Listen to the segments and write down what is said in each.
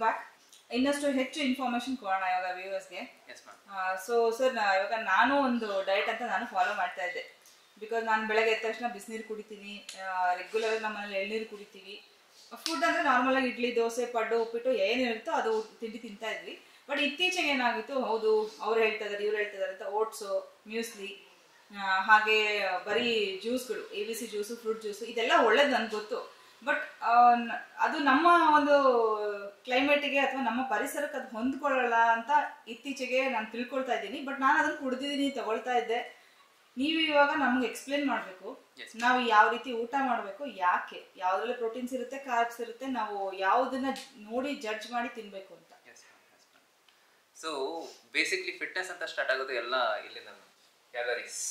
Back. ಇನ್ನಷ್ಟು ಹೆಚ್ಚು information ಕೊಡೋಣ ಇವಾಗ ವ್ಯೂವರ್ಸ್ಗೆ. ಸೊ ಸರ್, ಇವಾಗ ನಾನು ಒಂದು ಡಯಟ್ ಅಂತ ನಾನು ಫಾಲೋ ಮಾಡ್ತಾ ಇದ್ದೆ. ಬಿಕಾಸ್ ನಾನು ಬೆಳಗ್ಗೆ ಎದ್ದ ತಕ್ಷಣ ಬಿಸಿನೀರು ಕುಡಿತೀನಿ, ರೆಗ್ಯುಲರ್ ನಮ್ಮ ಮನೇಲಿ ಎಳ್ನೀರು ಕುಡಿತೀವಿ. ಫುಡ್ ಅಂದರೆ ನಾರ್ಮಲಾಗಿ ಇಡ್ಲಿ, ದೋಸೆ, ಪಡ್ಡು, ಉಪ್ಪಿಟ್ಟು ಏನಿರುತ್ತೋ ಅದು ತಿಂಡಿ ತಿಂತಾ ಇದ್ವಿ. ಬಟ್ ಇತ್ತೀಚೆಗೆ ಏನಾಗಿತ್ತು, ಹೌದು ಅವ್ರು ಹೇಳ್ತಾ ಇದ್ದಾರೆ, ಇವ್ರು ಹೇಳ್ತಾ ಇದ್ದಾರೆ ಅಂತ ಓಟ್ಸು, ಮ್ಯೂಸ್ಲಿ, ಹಾಗೆ ಬರೀ ಜ್ಯೂಸ್ಗಳು, ABC ಜ್ಯೂಸು, ಫ್ರೂಟ್ ಜ್ಯೂಸು, ಇದೆಲ್ಲ ಒಳ್ಳೇದು ನನಗೆ ಗೊತ್ತು. ಬಟ್ ಅದು ನಮ್ಮ ಒಂದು ಕ್ಲೈಮೇಟಿಗೆ ಅಥವಾ ನಮ್ಮ ಪರಿಸರಕ್ಕೆ ಅದು ಹೊಂದ್ಕೊಳ್ಳಲ್ಲ ಅಂತ ಇತ್ತೀಚೆಗೆ ನಾನು ತಿಳ್ಕೊಳ್ತಾ ಇದ್ದೀನಿ. ಬಟ್ ನಾನು ಅದನ್ನು ಕುಡಿದಿದ್ದೀನಿ, ತಗೊಳ್ತಾ ಇದ್ದೆ. ನೀವು ಇವಾಗ ನಮ್ಗೆ ಎಕ್ಸ್ಪ್ಲೇನ್ ಮಾಡಬೇಕು, ನಾವು ಯಾವ ರೀತಿ ಊಟ ಮಾಡಬೇಕು, ಯಾಕೆ, ಯಾವುದ್ರಲ್ಲಿ ಪ್ರೋಟೀನ್ಸ್ ಇರುತ್ತೆ, ಕಾರ್ಬ್ಸ್ ಇರುತ್ತೆ, ನಾವು ಯಾವುದನ್ನ ನೋಡಿ ಜಡ್ಜ್ ಮಾಡಿ ತಿನ್ಬೇಕು ಅಂತ. ಸೊ ಬೇಸಿಕ್ಲಿ ಫಿಟ್ನೆಸ್ ಅಂತ ಸ್ಟಾರ್ಟ್ ಆಗೋದು ಎಲ್ಲ ಇಲ್ಲಿಂದ, ಕ್ಯಾಲರೀಸ್.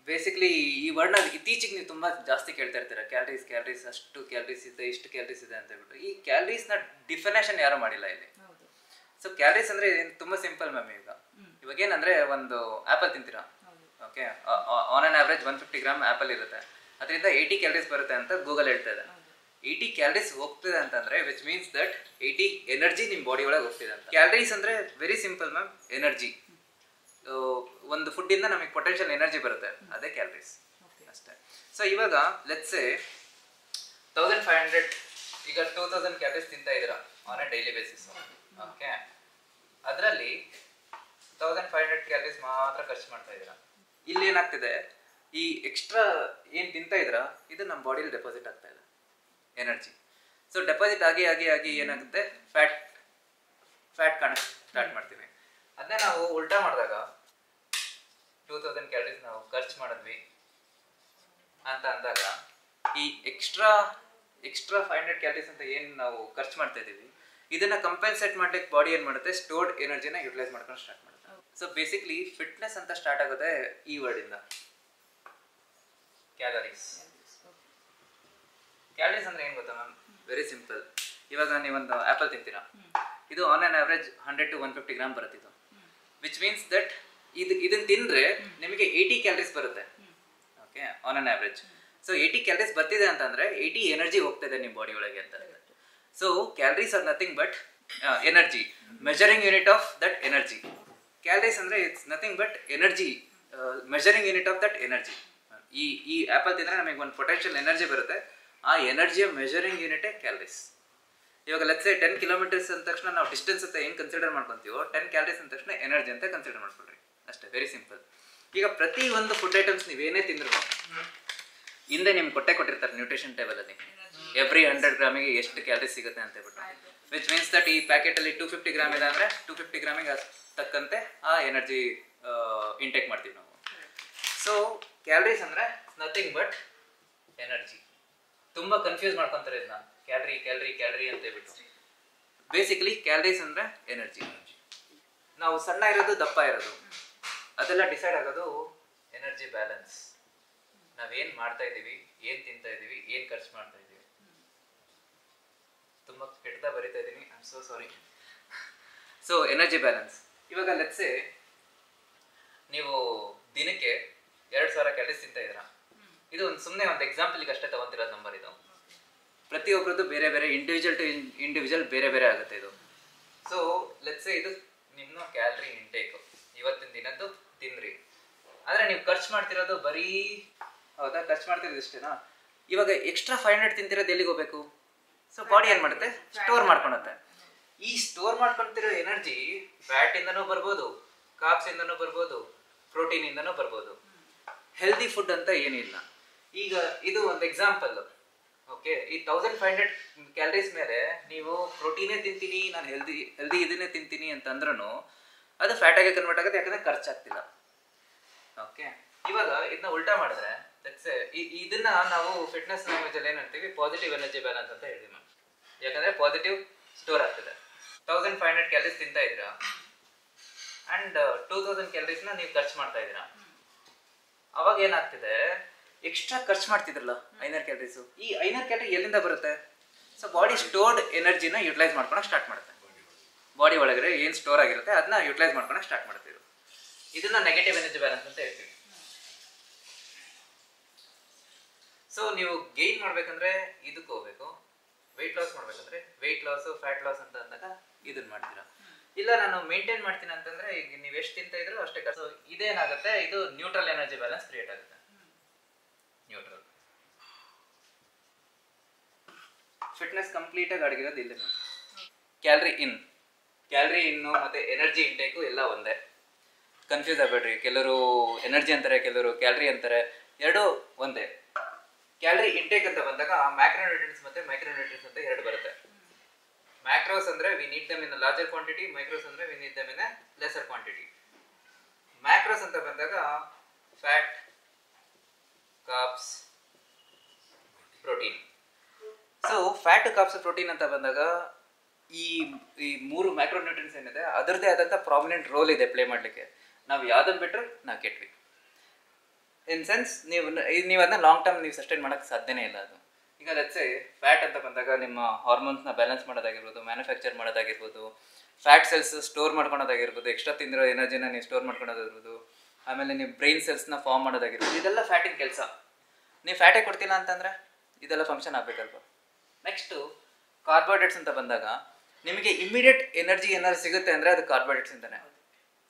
ಬೇಸಿಕ್ಲಿ ಈ ವರ್ಡ್ನ ಇತ್ತೀಚೆಗೆ ನೀವು ತುಂಬ ಜಾಸ್ತಿ ಕೇಳ್ತಾ ಇರ್ತೀರ, ಕ್ಯಾಲರೀಸ್ ಅಷ್ಟು ಕ್ಯಾಲರೀಸ್ ಇದೆ, ಇಷ್ಟು ಕ್ಯಾಲರೀಸ್ ಇದೆ ಅಂತ ಹೇಳ್ಬಿಟ್ಟು. ಈ ಕ್ಯಾಲರೀಸ್ನ ಡಿಫಿನೇಷನ್ ಯಾರು ಮಾಡಿಲ್ಲ ಇಲ್ಲಿ. ಸೊ ಕ್ಯಾಲರೀಸ್ ಅಂದರೆ ತುಂಬ ಸಿಂಪಲ್ ಮ್ಯಾಮ್. ಇವಾಗ ಏನಂದರೆ, ಒಂದು ಆ್ಯಪಲ್ ತಿಂತೀರಾ, okay, on on average 150 gram apple ಇರುತ್ತೆ, ಅದರಿಂದ 80 ಕ್ಯಾಲರೀಸ್ ಬರುತ್ತೆ ಅಂತ ಗೂಗಲ್ ಹೇಳ್ತಾ ಇದೆ. 80 ಕ್ಯಾಲರೀಸ್ ಹೋಗ್ತಿದೆ ಅಂತಂದರೆ ವಿಚ್ ಮೀನ್ಸ್ ದಟ್ 80 ಎನರ್ಜಿ ನಿಮ್ಮ ಬಾಡಿ ಒಳಗೆ ಹೋಗ್ತಿದೆ ಅಂತ. ಕ್ಯಾಲರೀಸ್ ಅಂದರೆ ವೆರಿ ಸಿಂಪಲ್ ಮ್ಯಾಮ್, ಎನರ್ಜಿ. ಒಂದು ಫುಡ್ಡಿಂದ ನಮಗೆ ಪೊಟೆನ್ಷಿಯಲ್ ಎನರ್ಜಿ ಬರುತ್ತೆ, ಅದೇ ಕ್ಯಾಲರೀಸ್ ಅಷ್ಟೇ. ಸೊ ಇವಾಗ ಲೆಟ್ಸ್ ಸೇ 1500, ಈಗ 2000 ಕ್ಯಾಲರೀಸ್ ತಿಂತಾ ಇದ್ದೀರಾ on A daily basis, okay. ಅದರಲ್ಲಿ 1500 ಕ್ಯಾಲರೀಸ್ ಮಾತ್ರ ಖರ್ಚು ಮಾಡ್ತಾ ಇದ್ದೀರಾ. ಇಲ್ಲಿ ಏನಾಗ್ತಿದೆ, ಈ ಎಕ್ಸ್ಟ್ರಾ ಏನು ತಿಂತಾ ಇದ್ದೀರಾ ಇದು ನಮ್ಮ ಬಾಡಿಲಿ ಡೆಪಾಸಿಟ್ ಆಗ್ತಾ ಇದೆ ಎನರ್ಜಿ. ಸೊ ಡೆಪಾಸಿಟ್ ಆಗಿ ಆಗಿ ಆಗಿ ಏನಾಗುತ್ತೆ, ಫ್ಯಾಟ್ ಕಾಣಕ್ಕೆ ಸ್ಟಾರ್ಟ್ ಮಾಡ್ತೀವಿ. ಅದನ್ನೇ ನಾವು ಉಲ್ಟಾ ಮಾಡಿದಾಗ 2000 ಕ್ಯಾಲರೀಸ್ ನಾವು ಖರ್ಚು ಮಾಡಿದ್ವಿ ಅಂತ ಅಂದಾಗ, ಈ ಎಕ್ಸ್ಟ್ರಾ 500 ಕ್ಯಾಲರೀಸ್ ಅಂತ ಏನು ನಾವು ಖರ್ಚು ಮಾಡ್ತಾ ಇದ್ದೀವಿ, ಇದನ್ನ ಕಂಪೆನ್ಸೇಟ್ ಮಾಡ್ಲಿಕ್ಕೆ ಬಾಡಿ ಏನು ಮಾಡುತ್ತೆ, ಸ್ಟೋರ್ಡ್ ಎನರ್ಜಿನ ಯುಟಿಲೈಸ್ ಮಾಡ್ಕೊಂಡು ಸ್ಟಾರ್ಟ್ ಮಾಡುತ್ತೆ. ಸೊ ಬೇಸಿಕ್ಲಿ ಫಿಟ್ನೆಸ್ ಅಂತ ಸ್ಟಾರ್ಟ್ ಆಗುತ್ತೆ ಈ ವರ್ಡಿಂದ, ಕ್ಯಾಲರೀಸ್. ಕ್ಯಾಲರೀಸ್ ಅಂದ್ರೆ ಏನು ಗೊತ್ತಾ ಮ್ಯಾಮ್, ವೆರಿ ಸಿಂಪಲ್. ಇವಾಗ ನೀವೊಂದು ಆ್ಯಪಲ್ ತಿಂತೀರಾ, ಇದು on on average 100 to 150 gram ಬರುತ್ತೆ ಇದು. ವಿಚ್ ಮೀನ್ಸ್ ದಟ್ ಇದನ್ನ ತಿಂದರೆ ನಿಮಗೆ 80 ಕ್ಯಾಲರೀಸ್ ಬರುತ್ತೆ, okay, on on average. So 80 calories ಬರ್ತಿದೆ ಅಂತಂದರೆ 80 ಎನರ್ಜಿ ಹೋಗ್ತಿದೆ ನಿಮ್ಮ ಬಾಡಿ ಒಳಗೆ ಅಂತ. So calories are nothing but energy, measuring unit of that energy. Calories ಅಂದರೆ it's nothing but energy, measuring unit of that energy. ಈ ಆ್ಯಪಲ್ ತಿಂದರೆ ನಮಗೆ ಒಂದು ಪೊಟೆನ್ಷಿಯಲ್ ಎನರ್ಜಿ ಬರುತ್ತೆ, ಆ ಎನರ್ಜಿಯ ಮೆಜರಿಂಗ್ ಯೂನಿಟೇ ಕ್ಯಾಲರೀಸ್. ಇವಾಗ ಲೆಟ್ಸ್ ಸೇ 10 ಕಿಲೋಮೀಟರ್ಸ್ ಅಂದ ತಕ್ಷಣ ನಾವು ಡಿಸ್ಟೆನ್ಸ್ ಅಂತ ಏನು ಕನ್ಸಿಡರ್ ಮಾಡ್ಕೊತೀವೋ, 10 ಕ್ಯಾಲರೀಸ್ ಅಂದ ತಕ್ಷಣ ಎನರ್ಜಿ ಅಂತ ಕನ್ಸಿಡರ್ ಮಾಡ್ಕೊಳ್ರಿ ಅಷ್ಟೇ, ವೆರಿ ಸಿಂಪಲ್. ಈಗ ಪ್ರತಿ ಒಂದು ಫುಡ್ ಐಟಮ್ಸ್ ನೀವೇನೇ ತಿಂದ್ರು ಹಿಂದೆ ನಿಮ್ಗೆ ಕೊಟ್ಟಿರ್ತಾರೆ ನ್ಯೂಟ್ರಿಷನ್ ಟೇಬಲಲ್ಲಿ, ಎವ್ರಿ 100 ಗ್ರಾಮಿಗೆ ಎಷ್ಟು ಕ್ಯಾಲರೀಸ್ ಸಿಗುತ್ತೆ ಅಂತ ಹೇಳ್ಬಿಟ್ಟು. ವಿಚ್ ಮೀನ್ಸ್ ದಟ್ ಈ ಪ್ಯಾಕೆಟಲ್ಲಿ 250 ಗ್ರಾಮ್ ಇದೆ ಅಂದರೆ 250 ಗ್ರಾಮಿಗೆ ತಕ್ಕಂತೆ ಆ ಎನರ್ಜಿ ಇಂಟೇಕ್ ಮಾಡ್ತೀವಿ ನಾವು. ಸೊ ಕ್ಯಾಲರೀಸ್ ಅಂದರೆ ನಥಿಂಗ್ ಬಟ್ ಎನರ್ಜಿ. ತುಂಬ ಕನ್ಫ್ಯೂಸ್ ಮಾಡ್ಕೊತಾರೆ ಇದನ್ನ, ಕ್ಯಾಲರಿ ಅಂತ ಹೇಳ್ಬಿಟ್ಟು. ಬೇಸಿಕಲಿ ಕ್ಯಾಲರೀಸ್ ಅಂದರೆ ಎನರ್ಜಿ. ನಾವು ಸಣ್ಣ ಇರೋದು, ದಪ್ಪ ಇರೋದು, ಅದೆಲ್ಲ ಡಿಸೈಡ್ ಆಗೋದು ಎನರ್ಜಿ ಬ್ಯಾಲೆನ್ಸ್. ನಾವೇನು ಮಾಡ್ತಾ ಇದ್ದೀವಿ, ಏನು ತಿಂತಾ ಇದ್ದೀವಿ, ಏನು ಖರ್ಚು ಮಾಡ್ತಾ ಇದ್ದೀವಿ. ತುಂಬ ಕೆಟ್ಟದಾಗ ಬರಿತಾ ಇದ್ದೀನಿ, I am so sorry. So energy balance. ಇವಾಗ ಲೆಟ್ಸ್ ಸೇ ನೀವು ದಿನಕ್ಕೆ 2000 ಕ್ಯಾಲರೀಸ್ ತಿಂತಾ ಇದ್ದೀರಾ. ಇದು ಒಂದು ಸುಮ್ಮನೆ ಒಂದು ಎಕ್ಸಾಂಪಲ್ಗೆ ಅಷ್ಟೇ ತಗೊಂತಿರೋದು ನಂಬರ್ ಇದು. ಪ್ರತಿಯೊಬ್ಬರದ್ದು ಬೇರೆ ಬೇರೆ, ಇಂಡಿವಿಜುವಲ್ ಟು ಇಂಡಿವಿಜುವಲ್ ಬೇರೆ ಬೇರೆ ಆಗುತ್ತೆ ಇದು. ಸೊ ಲೆಟ್ಸ್ ಸೇ ಇದು ನಿಮ್ಮ ಕ್ಯಾಲರಿ ಇಂಟೇಕು, ಇವತ್ತಿನ ದಿನದ್ದು ತಿನ್ರಿ. ಆದರೆ ನೀವು ಖರ್ಚು ಮಾಡ್ತಿರೋದು ಬರೀ, ಹೌದಾ, ಖರ್ಚು ಮಾಡ್ತಿರೋದು ಇಷ್ಟೇನಾ? ಇವಾಗ ಎಕ್ಸ್ಟ್ರಾ 500 ತಿಂತಿರೋದು ಎಲ್ಲಿಗೆ ಹೋಗ್ಬೇಕು? ಸೊ ಬಾಡಿ ಏನು ಮಾಡುತ್ತೆ, ಸ್ಟೋರ್ ಮಾಡ್ಕೊಳುತ್ತೆ. ಈ ಸ್ಟೋರ್ ಮಾಡ್ಕೊತಿರೋ ಎನರ್ಜಿ ಫ್ಯಾಟಿಂದನೂ ಬರ್ಬೋದು, ಕಾರ್ಬ್ಸಿಂದನೂ ಬರ್ಬೋದು, ಪ್ರೋಟೀನಿಂದನೂ ಬರ್ಬೋದು. ಹೆಲ್ದಿ ಫುಡ್ ಅಂತ ಏನಿಲ್ಲ. ಈಗ ಇದು ಒಂದು ಎಕ್ಸಾಂಪಲ್, ಓಕೆ. ಈ 1500 ಕ್ಯಾಲರೀಸ್ ಮೇಲೆ ನೀವು ಪ್ರೋಟೀನೇ ತಿಂತೀನಿ, ನಾನು ಹೆಲ್ದಿ ಇದನ್ನೇ ತಿಂತೀನಿ ಅಂತಂದ್ರೂ ಅದು ಫ್ಯಾಟಾಗಿ ಕನ್ವರ್ಟ್ ಆಗುತ್ತೆ, ಯಾಕಂದರೆ ಖರ್ಚಾಗ್ತಿಲ್ಲ, ಓಕೆ. ಇವಾಗ ಇದನ್ನ ಉಲ್ಟಾ ಮಾಡಿದ್ರೆ, ಇದನ್ನ ನಾವು ಫಿಟ್ನೆಸ್ ಲ್ಯಾಂಗ್ವೇಜಲ್ಲಿ ಏನು ಹೇಳ್ತೀವಿ, ಪಾಸಿಟಿವ್ ಎನರ್ಜಿ ಬ್ಯಾಲೆನ್ಸ್ ಅಂತ ಹೇಳ್ತೀವಿ ನಾವು. ಯಾಕಂದರೆ ಪಾಸಿಟಿವ್ ಸ್ಟೋರ್ ಆಗ್ತದೆ. 1500 ಕ್ಯಾಲರೀಸ್ ತಿಂತಾ ಇದ್ದೀರಾ ಆ್ಯಂಡ್ 2000 ಕ್ಯಾಲರೀಸ್ನ ನೀವು ಖರ್ಚು ಮಾಡ್ತಾ ಇದ್ದೀರಾ. ಅವಾಗ ಏನಾಗ್ತಿದೆ, ಎಕ್ಸ್ಟ್ರಾ ಖರ್ಚು ಮಾಡ್ತಿದ್ರಲ್ಲ 500 ಕ್ಯಾಲರೀಸು, ಈ 500 ಕ್ಯಾಲರಿ ಎಲ್ಲಿಂದ ಬರುತ್ತೆ? ಸೊ ಬಾಡಿ ಸ್ಟೋರ್ಡ್ ಎನರ್ಜಿನ ಯುಟಿಲೈಸ್ ಮಾಡ್ಕೊಳಕ್ಕೆ ಸ್ಟಾರ್ಟ್ ಮಾಡುತ್ತೆ. ಬಾಡಿ ಒಳಗಡೆ ಏನು ಸ್ಟೋರ್ ಆಗಿರುತ್ತೆ ಅದನ್ನ ಯುಟಿಲೈಸ್ ಮಾಡ್ಕೊಳಕ್ಕೆ ಸ್ಟಾರ್ಟ್ ಮಾಡ್ತೀವಿ. ಇದನ್ನ ನೆಗೆಟಿವ್ ಎನರ್ಜಿ ಬ್ಯಾಲೆನ್ಸ್ ಅಂತ ಹೇಳ್ತೀವಿ. ಸೊ ನೀವು ಗೇನ್ ಮಾಡಬೇಕಂದ್ರೆ ಇದಕ್ಕೆ ಹೋಗ್ಬೇಕು, ವೆಯ್ಟ್ ಲಾಸ್ ಮಾಡ್ಬೇಕಂದ್ರೆ ವೆಯ್ಟ್ ಲಾಸ್ ಫ್ಯಾಟ್ ಲಾಸ್ ಅಂತ ಅಂದಾಗ ಇದನ್ನ ಮಾಡ್ತೀರಾ. ಇಲ್ಲ ನಾನು ಮೇಂಟೈನ್ ಮಾಡ್ತೀನಿ ಅಂತಂದ್ರೆ ಈಗ ನೀವು ಎಷ್ಟು ತಿಂತ ಇದ್ರು ಅಷ್ಟೇ. ಸೊ ಇದೇನಾಗುತ್ತೆ, ಇದು ನ್ಯೂಟ್ರಲ್ ಎನರ್ಜಿ ಬ್ಯಾಲೆನ್ಸ್ ಕ್ರಿಯೇಟ್ ಆಗುತ್ತೆ. ನ್ಯೂಟ್ರಲ್ ಫಿಟ್ನೆಸ್ ಕಂಪ್ಲೀಟ್ ಆಗಿ ಅಡಗಿರೋದು ಇಲ್ಲಿ. ಕ್ಯಾಲರಿ ಇನ್ನು ಮತ್ತೆ ಎನರ್ಜಿ ಇಂಟೇಕು ಎಲ್ಲ ಒಂದೇ, ಕನ್ಫ್ಯೂಸ್ ಆಗಬೇಡ್ರಿ. ಕೆಲವರು ಎನರ್ಜಿ ಅಂತಾರೆ, ಕೆಲವರು ಕ್ಯಾಲರಿ ಅಂತಾರೆ, ಎರಡೂ ಒಂದೇ. ಕ್ಯಾಲರಿ ಇಂಟೇಕ್ ಅಂತ ಬಂದಾಗ ಮ್ಯಾಕ್ರೋನ್ಯೂಟ್ರಿಯೆಂಟ್ಸ್ ಮತ್ತೆ ಮೈಕ್ರೋನ್ಯೂಟ್ರಿಯೆಂಟ್ಸ್ ಅಂತ ಎರಡು ಬರುತ್ತೆ. ಮ್ಯಾಕ್ರೋಸ್ ಅಂದ್ರೆ we need them in larger quantity, micros ಅಂದ್ರೆ we need them in lesser quantity. Macros ಅಂತ ಬಂದಾಗ fat, carbs, protein. So fat, carbs, protein ಅಂತ ಬಂದಾಗ ಈ ಮೂರು ಮ್ಯಾಕ್ರೋನ್ಯೂಟ್ರಿಯೆಂಟ್ಸ್ ಏನಿದೆ ಅದರದೇ ಆದಂಥ ಪ್ರಾಮಿನೆಂಟ್ ರೋಲ್ ಇದೆ ಪ್ಲೇ ಮಾಡಲಿಕ್ಕೆ. ನಾವು ಯಾವ್ದನ್ನು ಬಿಟ್ಟರು ನಾವು ಕೆಟ್ವಿ. ಇನ್ ಸೆನ್ಸ್ ನೀವು ಅದನ್ನ ಲಾಂಗ್ ಟರ್ಮ್ ನೀವು ಸಸ್ಟೈನ್ ಮಾಡೋಕ್ಕೆ ಸಾಧ್ಯನೇ ಇಲ್ಲ. ಅದು ಈಗ ಲೆಟ್ಸೆ ಫ್ಯಾಟ್ ಅಂತ ಬಂದಾಗ ನಿಮ್ಮ ಹಾರ್ಮೋನ್ಸ್ನ ಬ್ಯಾಲೆನ್ಸ್ ಮಾಡೋದಾಗಿರ್ಬೋದು, ಮ್ಯಾನುಫ್ಯಾಕ್ಚರ್ ಮಾಡೋದಾಗಿರ್ಬೋದು, ಫ್ಯಾಟ್ ಸೆಲ್ಸ್ ಸ್ಟೋರ್ ಮಾಡ್ಕೊಳೋದಾಗಿರ್ಬೋದು, ಎಕ್ಸ್ಟ್ರಾ ತಿಂದಿರೋ ಎನರ್ಜಿನ ನೀವು ಸ್ಟೋರ್ ಮಾಡ್ಕೊಳೋದಾಗಿರ್ಬೋದು, ಆಮೇಲೆ ನೀವು ಬ್ರೈನ್ ಸೆಲ್ಸ್ನ ಫಾರ್ಮ್ ಮಾಡೋದಾಗಿರ್ಬೋದು, ಇದೆಲ್ಲ ಫ್ಯಾಟಿನ ಕೆಲಸ. ನೀವು ಫ್ಯಾಟೇ ಕೊಡ್ತಿಲ್ಲ ಅಂತಂದರೆ ಇದೆಲ್ಲ ಫಂಕ್ಷನ್ ಆಗಬೇಕಲ್ವ. ನೆಕ್ಸ್ಟು ಕಾರ್ಬೋಹೈಡ್ರೇಟ್ಸ್ ಅಂತ ಬಂದಾಗ ನಿಮಗೆ ಇಮಿಡಿಯೇಟ್ ಎನರ್ಜಿ ಏನಾದ್ರು ಸಿಗುತ್ತೆ ಅಂದರೆ ಅದು ಕಾರ್ಬೋಹೈಡ್ರೇಟ್ಸ್ ಅಂತಾನೆ.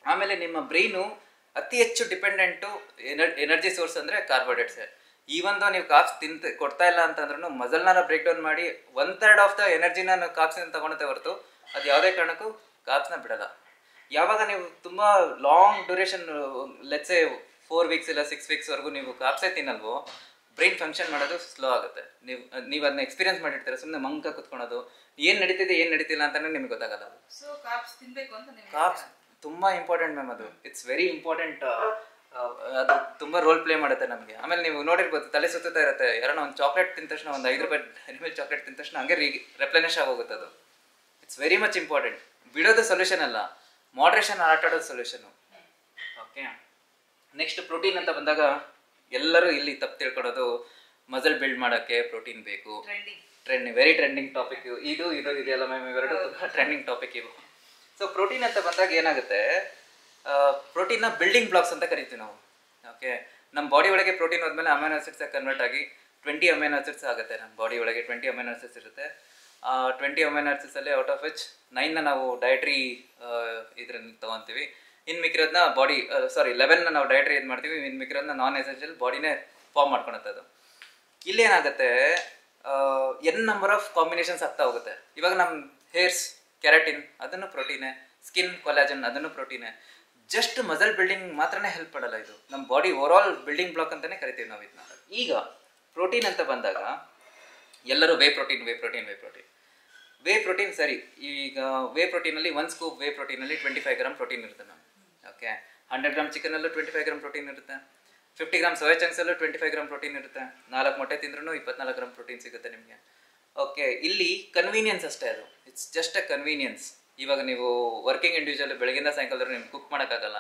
ಆಮೇಲೆ ನಿಮ್ಮ ಬ್ರೈನು ಅತಿ ಹೆಚ್ಚು ಡಿಪೆಂಡೆಂಟು ಎನರ್ಜಿ ಸೋರ್ಸ್ ಅಂದರೆ ಕಾರ್ಬೋಹೈಡ್ರೇಟ್ಸೇ. ಈವನ್ ದೋ ನೀವು ಕಾಪ್ಸ್ ಕೊಡ್ತಾ ಇಲ್ಲ ಅಂತಂದ್ರೂ ಮಸಲ್ನ ಬ್ರೇಕ್ ಡೌನ್ ಮಾಡಿ 1/3 ಆಫ್ ದ ಎನರ್ಜಿನ ನಾವು ಕಾಪ್ಸಿಂದ ತಗೊಳುತ್ತೆ ಹೊರತು ಅದು ಯಾವುದೇ ಕಾರಣಕ್ಕೂ ಕಾಪ್ಸ್ನ ಬಿಡಲ್ಲ. ಯಾವಾಗ ನೀವು ತುಂಬ ಲಾಂಗ್ ಡ್ಯೂರೇಷನ್ ಲೆಟ್ಸೆ 4 ವೀಕ್ಸ್ ಇಲ್ಲ 6 ವೀಕ್ಸ್ವರೆಗೂ ನೀವು ಕಾಪ್ಸೇ ತಿನ್ನಲ್ವೋ, ಬ್ರೈನ್ ಫಂಕ್ಷನ್ ಮಾಡೋದು ಸ್ಲೋ ಆಗುತ್ತೆ. ನೀವು ಅದನ್ನ ಎಕ್ಸ್ಪೀರಿಯನ್ಸ್ ಮಾಡಿರ್ತೀರ. ಸುಮ್ಮನೆ ಮಂಕ ಕುತ್ಕೊಳೋದು, ಏನು ನಡೀತಿಲ್ಲ ಅಂತಲೇ ನಿಮಗೆ ಗೊತ್ತಾಗಲ್ಲ. ಸೊ ಕಾರ್ಬ್ಸ್ ತಿನ್ನಬೇಕು ಅಂತ ಕಾರ್ಬ್ಸ್ ತುಂಬ ಇಂಪಾರ್ಟೆಂಟ್ ಮ್ಯಾಮ್. ಅದು ಇಟ್ಸ್ ವೆರಿ ಇಂಪಾರ್ಟೆಂಟ್. ಅದು ತುಂಬ ರೋಲ್ ಪ್ಲೇ ಮಾಡುತ್ತೆ ನಮಗೆ. ಆಮೇಲೆ ನೀವು ನೋಡಿರ್ಬೋದು, ತಲೆ ಸುತ್ತಾ ಇರುತ್ತೆ. ಯಾರೋ ಒಂದು ಚಾಕ್ಲೇಟ್ ತಿಂದ ತಕ್ಷಣ, ಒಂದು 5 ರೂಪಾಯಿ ಡೈರಿ ಮಿಲ್ಕ್ ಚಾಕ್ಲೇಟ್ ತಿಂದ ತಕ್ಷಣ ಹಂಗೆ ರೆಪ್ಲೆನಿಶ್ ಆಗೋಗುತ್ತೆ. ಅದು ಇಟ್ಸ್ ವೆರಿ ಮಚ್ ಇಂಪಾರ್ಟೆಂಟ್. ಬಿಡೋದು ಸೊಲ್ಯೂಷನ್ ಅಲ್ಲ, ಮಾಡ್ರೇಷನ್ ಆಟಾಡೋದು ಸೊಲ್ಯೂಷನು. ಓಕೆ. ನೆಕ್ಸ್ಟ್ ಪ್ರೋಟೀನ್ ಅಂತ ಬಂದಾಗ ಎಲ್ಲರೂ ಇಲ್ಲಿ ತಪ್ಪು ತಿಳ್ಕೊಳೋದು, ಮಸಲ್ ಬಿಲ್ಡ್ ಮಾಡೋಕ್ಕೆ ಪ್ರೋಟೀನ್ ಬೇಕು. ವೆರಿ ಟ್ರೆಂಡಿಂಗ್ ಟಾಪಿಕ್ ಇದು ಇದೆಯಲ್ಲ ಮ್ಯಾಮ್, ಇವೆರಡು ತುಂಬ ಟ್ರೆಂಡಿಂಗ್ ಟಾಪಿಕ್ ಇವು. ಸೊ ಪ್ರೋಟೀನ್ ಅಂತ ಬಂದಾಗ ಏನಾಗುತ್ತೆ, ಪ್ರೋಟೀನ್ನ ಬಿಲ್ಡಿಂಗ್ ಬ್ಲಾಕ್ಸ್ ಅಂತ ಕರಿತೀವಿ ನಾವು. ಓಕೆ. ನಮ್ಮ ಬಾಡಿ ಒಳಗೆ ಪ್ರೋಟೀನ್ ಹೋದ್ಮೇಲೆ ಅಮೈನೋ ಆಸಿಡ್ಸ್ ಕನ್ವರ್ಟ್ ಆಗಿ 20 ಅಮೈನೋ ಆಸಿಡ್ಸ್ ಆಗುತ್ತೆ. ನಮ್ಮ ಬಾಡಿ ಒಳಗೆ 20 ಅಮೈನೋ ಆಸಿಡ್ಸ್ ಇರುತ್ತೆ. 20 ಅಮೈನೋ ಆಸಿಡ್ಸಲ್ಲಿ ಔಟ್ ಆಫ್ ವಿಚ್ 9ನ ನಾವು ಡಯಟ್ರಿ ಇದರಲ್ಲಿ ತೊಗೊತೀವಿ. ಇನ್ನು ಮಿಕ್ಕಿರೋದನ್ನ 11ನ ನಾವು ಡಯಟ್ರಿ ಇದು ಮಾಡ್ತೀವಿ. ಇನ್ನು ಮಿಕ್ಕಿರೋದನ್ನ ನಾನ್ ಎಸೆನ್ಷಿಯಲ್ ಬಾಡಿನೇ ಫಾರ್ಮ್ ಮಾಡ್ಕೊಳುತ್ತೆ. ಅದು ಇಲ್ಲೇನಾಗುತ್ತೆ, n ನಂಬರ್ ಆಫ್ ಕಾಂಬಿನೇಷನ್ಸ್ ಆಗ್ತಾ ಹೋಗುತ್ತೆ. ಇವಾಗ ನಮ್ಮ ಹೇರ್ಸ್ ಕೆರಾಟಿನ್ ಅದನ್ನು ಪ್ರೋಟೀನೇ, ಸ್ಕಿನ್ ಕೊಲಾಜನ್ ಅದನ್ನು ಪ್ರೋಟೀನೇ. ಜಸ್ಟ್ ಮಸಲ್ ಬಿಲ್ಡಿಂಗ್ ಮಾತ್ರನೇ ಹೆಲ್ಪ್ ಮಾಡಲ್ಲ. ಇದು ನಮ್ಮ ಬಾಡಿ ಓವರಾಲ್ ಬಿಲ್ಡಿಂಗ್ ಬ್ಲಾಕ್ ಅಂತಲೇ ಕರಿತೀವಿ ನಾವು ಇದನ್ನ. ಈಗ ಪ್ರೋಟೀನ್ ಅಂತ ಬಂದಾಗ ಎಲ್ಲರೂ ವೇ ಪ್ರೋಟೀನ್ ಸರಿ. ಈಗ ವೇ ಪ್ರೋಟೀನಲ್ಲಿ 1 ಸ್ಕೂಪ್ ವೇ ಪ್ರೋಟೀನಲ್ಲಿ 25 ಗ್ರಾಮ್ ಪ್ರೋಟೀನ್ ಇರುತ್ತೆ ಮ್ಯಾಮ್. ಓಕೆ. 100 ಗ್ರಾಮ್ ಚಿಕನಲ್ಲೂ 25 ಗ್ರಾಮ್ ಪ್ರೋಟೀನ್ ಇರುತ್ತೆ. 50 ಗ್ರಾಮ್ ಸೋಯಾ ಚಂಕ್ಸಲ್ಲೂ 25 ಗ್ರಾಮ್ ಪ್ರೋಟೀನ್ ಇರುತ್ತೆ. 4 ಮೊಟ್ಟೆ ತಿಂದ್ರೂ 24 ಗ್ರಾಮ್ ಪ್ರೋಟೀನ್ ಸಿಗುತ್ತೆ ನಿಮಗೆ. ಓಕೆ. ಇಲ್ಲಿ ಕನ್ವೀನಿಯನ್ಸ್ ಅಷ್ಟೇ. ಅದು ಇಟ್ಸ್ ಜಸ್ಟ್ ಅ ಕನ್ವೀನಿಯನ್ಸ್. ಇವಾಗ ನೀವು ವರ್ಕಿಂಗ್ ಇಂಡಿವಿಜುವಲ್ ಬೆಳಗಿಂದ ಸಾಯಂಕಾಲದವರೆಗೂ ನಿಮ್ಗೆ ಕುಕ್ ಮಾಡೋಕ್ಕಾಗಲ್ಲ.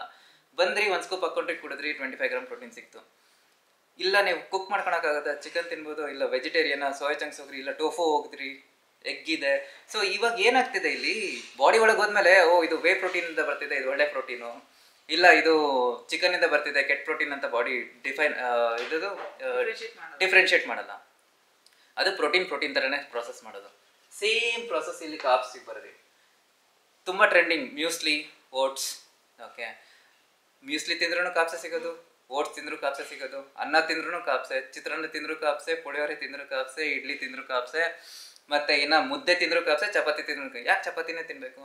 ಬಂದ್ರಿ 1 ಸ್ಕೂಪ್ ಹಾಕೊಂಡ್ರಿ ಕುಡಿದ್ರಿ 25 ಗ್ರಾಮ್ ಪ್ರೋಟೀನ್ ಸಿಕ್ತು. ಇಲ್ಲ ನೀವು ಕುಕ್ ಮಾಡ್ಕೊಳಕ್ಕಾಗತ್ತೆ, ಚಿಕನ್ ತಿನ್ಬೋದು. ಇಲ್ಲ ವೆಜಿಟೇರಿಯನ್ ಸೋಯಾ ಚಂಕ್ಸ್ ಹೋಗ್ರಿ, ಇಲ್ಲ ಟೋಫು ಹೋಗಿದ್ರಿ, ಎಗ್ ಇದೆ. ಸೊ ಇವಾಗ ಏನಾಗ್ತಿದೆ, ಇಲ್ಲಿ ಬಾಡಿ ಒಳಗೆ ಹೋದ್ಮೇಲೆ ಇದು ವೇ ಪ್ರೋಟೀನಿಂದ ಬರ್ತಿದೆ, ಇದು ಒಳ್ಳೆ ಪ್ರೋಟೀನು. ಇಲ್ಲ ಇದು ಚಿಕನ್ನಿಂದ ಬರ್ತಿದೆ, ಕೆಟ್ಟ ಪ್ರೋಟೀನ್ ಅಂತ ಬಾಡಿ ಡಿಫ್ರೆನ್ಶಿಯೇಟ್ ಮಾಡಲ್ಲ. ಅದು ಪ್ರೋಟೀನ್ ಥರನೇ ಪ್ರಾಸೆಸ್ ಮಾಡೋದು. ಸೇಮ್ ಪ್ರಾಸೆಸ್ ಇಲ್ಲಿ ಕಾರ್ಬ್ಸಿಗೆ ಬರೋದು. ತುಂಬ trending muesli, oats. Okay. Muesli ತಿಂದ್ರೂ ಕಾಪ್ಸೆ ಸಿಗೋದು, ಓಟ್ಸ್ ತಿಂದರೂ ಕಾಪ್ಸೆ ಸಿಗೋದು, ಅನ್ನ ತಿಂದ್ರೂ ಕಾಪ್ಸೆ, ಚಿತ್ರಾನ್ನ ತಿಂದರೂ ಕಾಪ್ಸೆ, ಪುಳಿಯೋಗರೆ ತಿಂದರೂ ಕಾಪ್ಸೆ, ಇಡ್ಲಿ ತಿಂದರೂ ಕಾಪ್ಸೆ, ಮತ್ತು ಇನ್ನು ಮುದ್ದೆ ತಿಂದರೂ ಕಾಪ್ಸೆ, ಚಪಾತಿ ತಿಂದ್ರು. ಯಾಕೆ ಚಪಾತಿನೇ ತಿನ್ನಬೇಕು?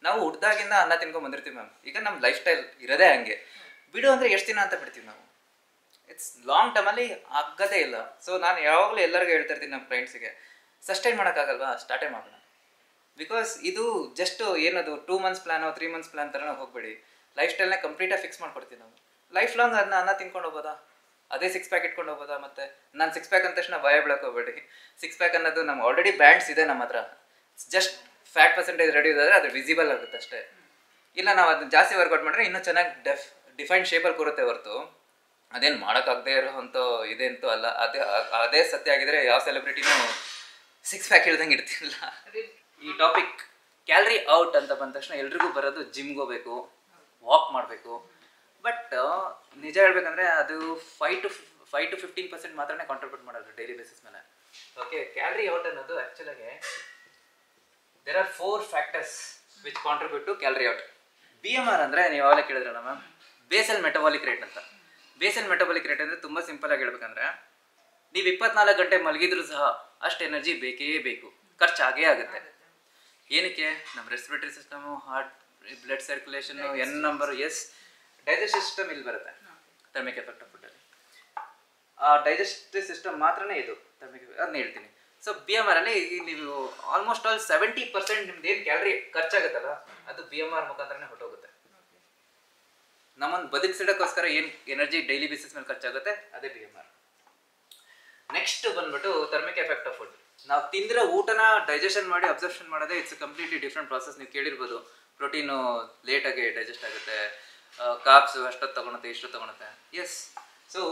ನಾವು ಹುಡ್ದಾಗಿಂದ ಅನ್ನ ತಿನ್ಕೊಂಡು ಬಂದಿರ್ತೀವಿ ಮ್ಯಾಮ್. ಈಗ ನಮ್ಮ ಲೈಫ್ ಸ್ಟೈಲ್ ಇರೋದೇ ಹಂಗೆ. ಬಿಡು ಅಂದರೆ ಎಷ್ಟು ದಿನ ಅಂತ ಬಿಡ್ತೀವಿ ನಾವು. ಇಟ್ಸ್ ಲಾಂಗ್ ಟರ್ಮಲ್ಲಿ ಆಗೋದೇ ಇಲ್ಲ. ಸೊ ನಾನು ಯಾವಾಗಲೂ ಎಲ್ಲರಿಗೂ ಹೇಳ್ತಾ ಇರ್ತೀನಿ ನಮ್ಮ ಫ್ರೆಂಡ್ಸಿಗೆ, ಸಸ್ಟೈನ್ ಮಾಡೋಕ್ಕಾಗಲ್ವಾ, ಸ್ಟಾರ್ಟೇ ಮಾಡೋಣ. ಬಿಕಾಸ್ ಇದು ಜಸ್ಟ್ ಏನದು 2 ಮಂತ್ಸ್ ಪ್ಲ್ಯಾನೋ 3 ಮಂತ್ಸ್ ಪ್ಲ್ಯಾನ್ ಥರನೋ ಹೋಗ್ಬೇಡಿ. ಲೈಫ್ ಸ್ಟೈಲ್ನ ಕಂಪ್ಲೀಟಾಗಿ ಫಿಕ್ಸ್ ಮಾಡ್ಕೊಡ್ತೀವಿ ನಾವು. ಲೈಫ್ ಲಾಂಗ್ ಅದನ್ನ ಅನ್ನ ತಿನ್ಕೊಂಡು ಹೋಗ್ಬೋದಾ, ಅದೇ 6 ಪ್ಯಾಕ್ ಇಟ್ಕೊಂಡು ಹೋಗ್ಬೋದಾ? ಮತ್ತು ನಾನು 6 ಪ್ಯಾಕ್ ಅಂದ ತಕ್ಷಣ ಭಯ ಬೀಳಕ್ಕೆ ಹೋಗ್ಬೇಡಿ. 6 ಪ್ಯಾಕ್ ಅನ್ನೋದು ನಮ್ಮ ಆಲ್ರೆಡಿ ಬ್ರ್ಯಾಂಡ್ಸ್ ಇದೆ ನಮ್ಮ ಹತ್ರ. ಜಸ್ಟ್ ಫ್ಯಾಟ್ ಪರ್ಸೆಂಟೇಜ್ ರೆಡಿ ಇದಾದರೆ ಅದು ವಿಸಿಬಲ್ ಆಗುತ್ತೆ ಅಷ್ಟೇ. ಇಲ್ಲ ನಾವು ಅದನ್ನ ಜಾಸ್ತಿ ವರ್ಕೌಟ್ ಮಾಡಿದ್ರೆ ಇನ್ನೂ ಚೆನ್ನಾಗಿ ಡಿಫೈನ್ಡ್ ಶೇಪಲ್ಲಿ ಕೂರುತ್ತೆ ಹೊರತು ಅದೇನು ಮಾಡೋಕ್ಕಾಗದೇ ಇರೋಂಥ ಇದೇಂತೂ ಅಲ್ಲ. ಅದೇ ಸತ್ಯ ಆಗಿದ್ರೆ ಯಾವ ಸೆಲೆಬ್ರಿಟಿನೂ 6 ಪ್ಯಾಕ್ ಇಳ್ದಂಗೆ ಇರ್ತಿಲ್ಲ. ಈ ಟಾಪಿಕ್ ಕ್ಯಾಲರಿ ಔಟ್ ಅಂತ ಬಂದ ತಕ್ಷಣ ಎಲ್ರಿಗೂ ಬರೋದು ಜಿಮ್ಗೆ ಹೋಗ್ಬೇಕು, ವಾಕ್ ಮಾಡಬೇಕು. ಬಟ್ ನಿಜ ಹೇಳ್ಬೇಕಂದ್ರೆ ಅದು 5 to 15% ಮಾತ್ರನೇ ಕಾಂಟ್ರಿಬ್ಯೂಟ್ ಮಾಡೋದು ಡೈಲಿ ಬೇಸಿಸ್ ಮೇಲೆ. ಓಕೆ, ಕ್ಯಾಲರಿ ಔಟ್ ಅನ್ನೋದು ಆ್ಯಕ್ಚುಲಾಗಿ there are 4 factors which contribute to calorie out. BMR ಅಂದರೆ ನೀವು ಯಾವಾಗ ಕೇಳಿದ್ರಲ್ಲ ಮ್ಯಾಮ್, ಬೇಸಲ್ ಮೆಟಬಾಲಿಕ್ ರೇಟ್ ಅಂತ. ಬೇಸಲ್ ಮೆಟಬಾಲಿಕ್ ರೇಟ್ ಅಂದರೆ ತುಂಬ ಸಿಂಪಲ್ ಆಗಿ ಹೇಳ್ಬೇಕಂದ್ರೆ, ನೀವು 24 ಗಂಟೆ ಮಲಗಿದ್ರು ಸಹ ಅಷ್ಟು ಎನರ್ಜಿ ಬೇಕೇ ಬೇಕು, ಖರ್ಚಾಗೇ ಆಗುತ್ತೆ. ಏನಕ್ಕೆ? ನಮ್ಮ respiratory system, heart, blood circulation, ಎನ್ ನಂಬರು, ಎಸ್ ಡೈಜೆಸ್ಟಿವ್ ಸಿಸ್ಟಮ್ ಇಲ್ಲಿ ಬರುತ್ತೆ ಥರ್ಮಿಕ್ ಎಫೆಕ್ಟ್ ಆಫ್ ಫುಡ್ಡಲ್ಲಿ. ಆ ಡೈಜೆಸ್ಟಿವ್ ಸಿಸ್ಟಮ್ ಮಾತ್ರನೇ ಇದು ಥರ್ಮಿಕ್, ಅದನ್ನ ಹೇಳ್ತೀನಿ. ಸೊ BMR ಅಲ್ಲಿ ನೀವು ಆಲ್ಮೋಸ್ಟ್ ಆಲ್ 70% ನಿಮ್ದು ಏನು ಕ್ಯಾಲರಿ ಖರ್ಚಾಗುತ್ತಲ್ಲ ಅದು BMR ಮುಖಾಂತರನೇ ಹೊಟ್ಟೋಗುತ್ತೆ. ನಮ್ಮನ್ನು ಬದುಕಿಸಿಡೋಕ್ಕೋಸ್ಕರ ಏನು ಎನರ್ಜಿ ಡೈಲಿ ಬೇಸಿಸ್ ಮೇಲೆ ಖರ್ಚಾಗುತ್ತೆ ಅದೇ BMR. ನೆಕ್ಸ್ಟ್ ಬಂದ್ಬಿಟ್ಟು ಥರ್ಮಿಕ್ ಎಫೆಕ್ಟ್ ಆಫ್ ಫುಡ್. ನಾವು ತಿಂದಿರೋ ಊಟನ ಡೈಜೆಷನ್ ಮಾಡಿ ಅಬ್ಸರ್ಪ್ಷನ್ ಮಾಡೋದೇ ಇಟ್ಸ್ ಕಂಪ್ಲೀಟ್ಲಿ ಡಿಫ್ರೆಂಟ್ ಪ್ರಾಸೆಸ್. ನೀವು ಕೇಳಿರ್ಬೋದು, ಪ್ರೋಟೀನು ಲೇಟಾಗಿ ಡೈಜೆಸ್ಟ್ ಆಗುತ್ತೆ, ಕಾರ್ಬ್ಸ್ ಅಷ್ಟೊತ್ತು ತಗೊಳುತ್ತೆ, ಇಷ್ಟೊತ್ತು ತಗೊಳುತ್ತೆ. ಎಸ್, ಸೊ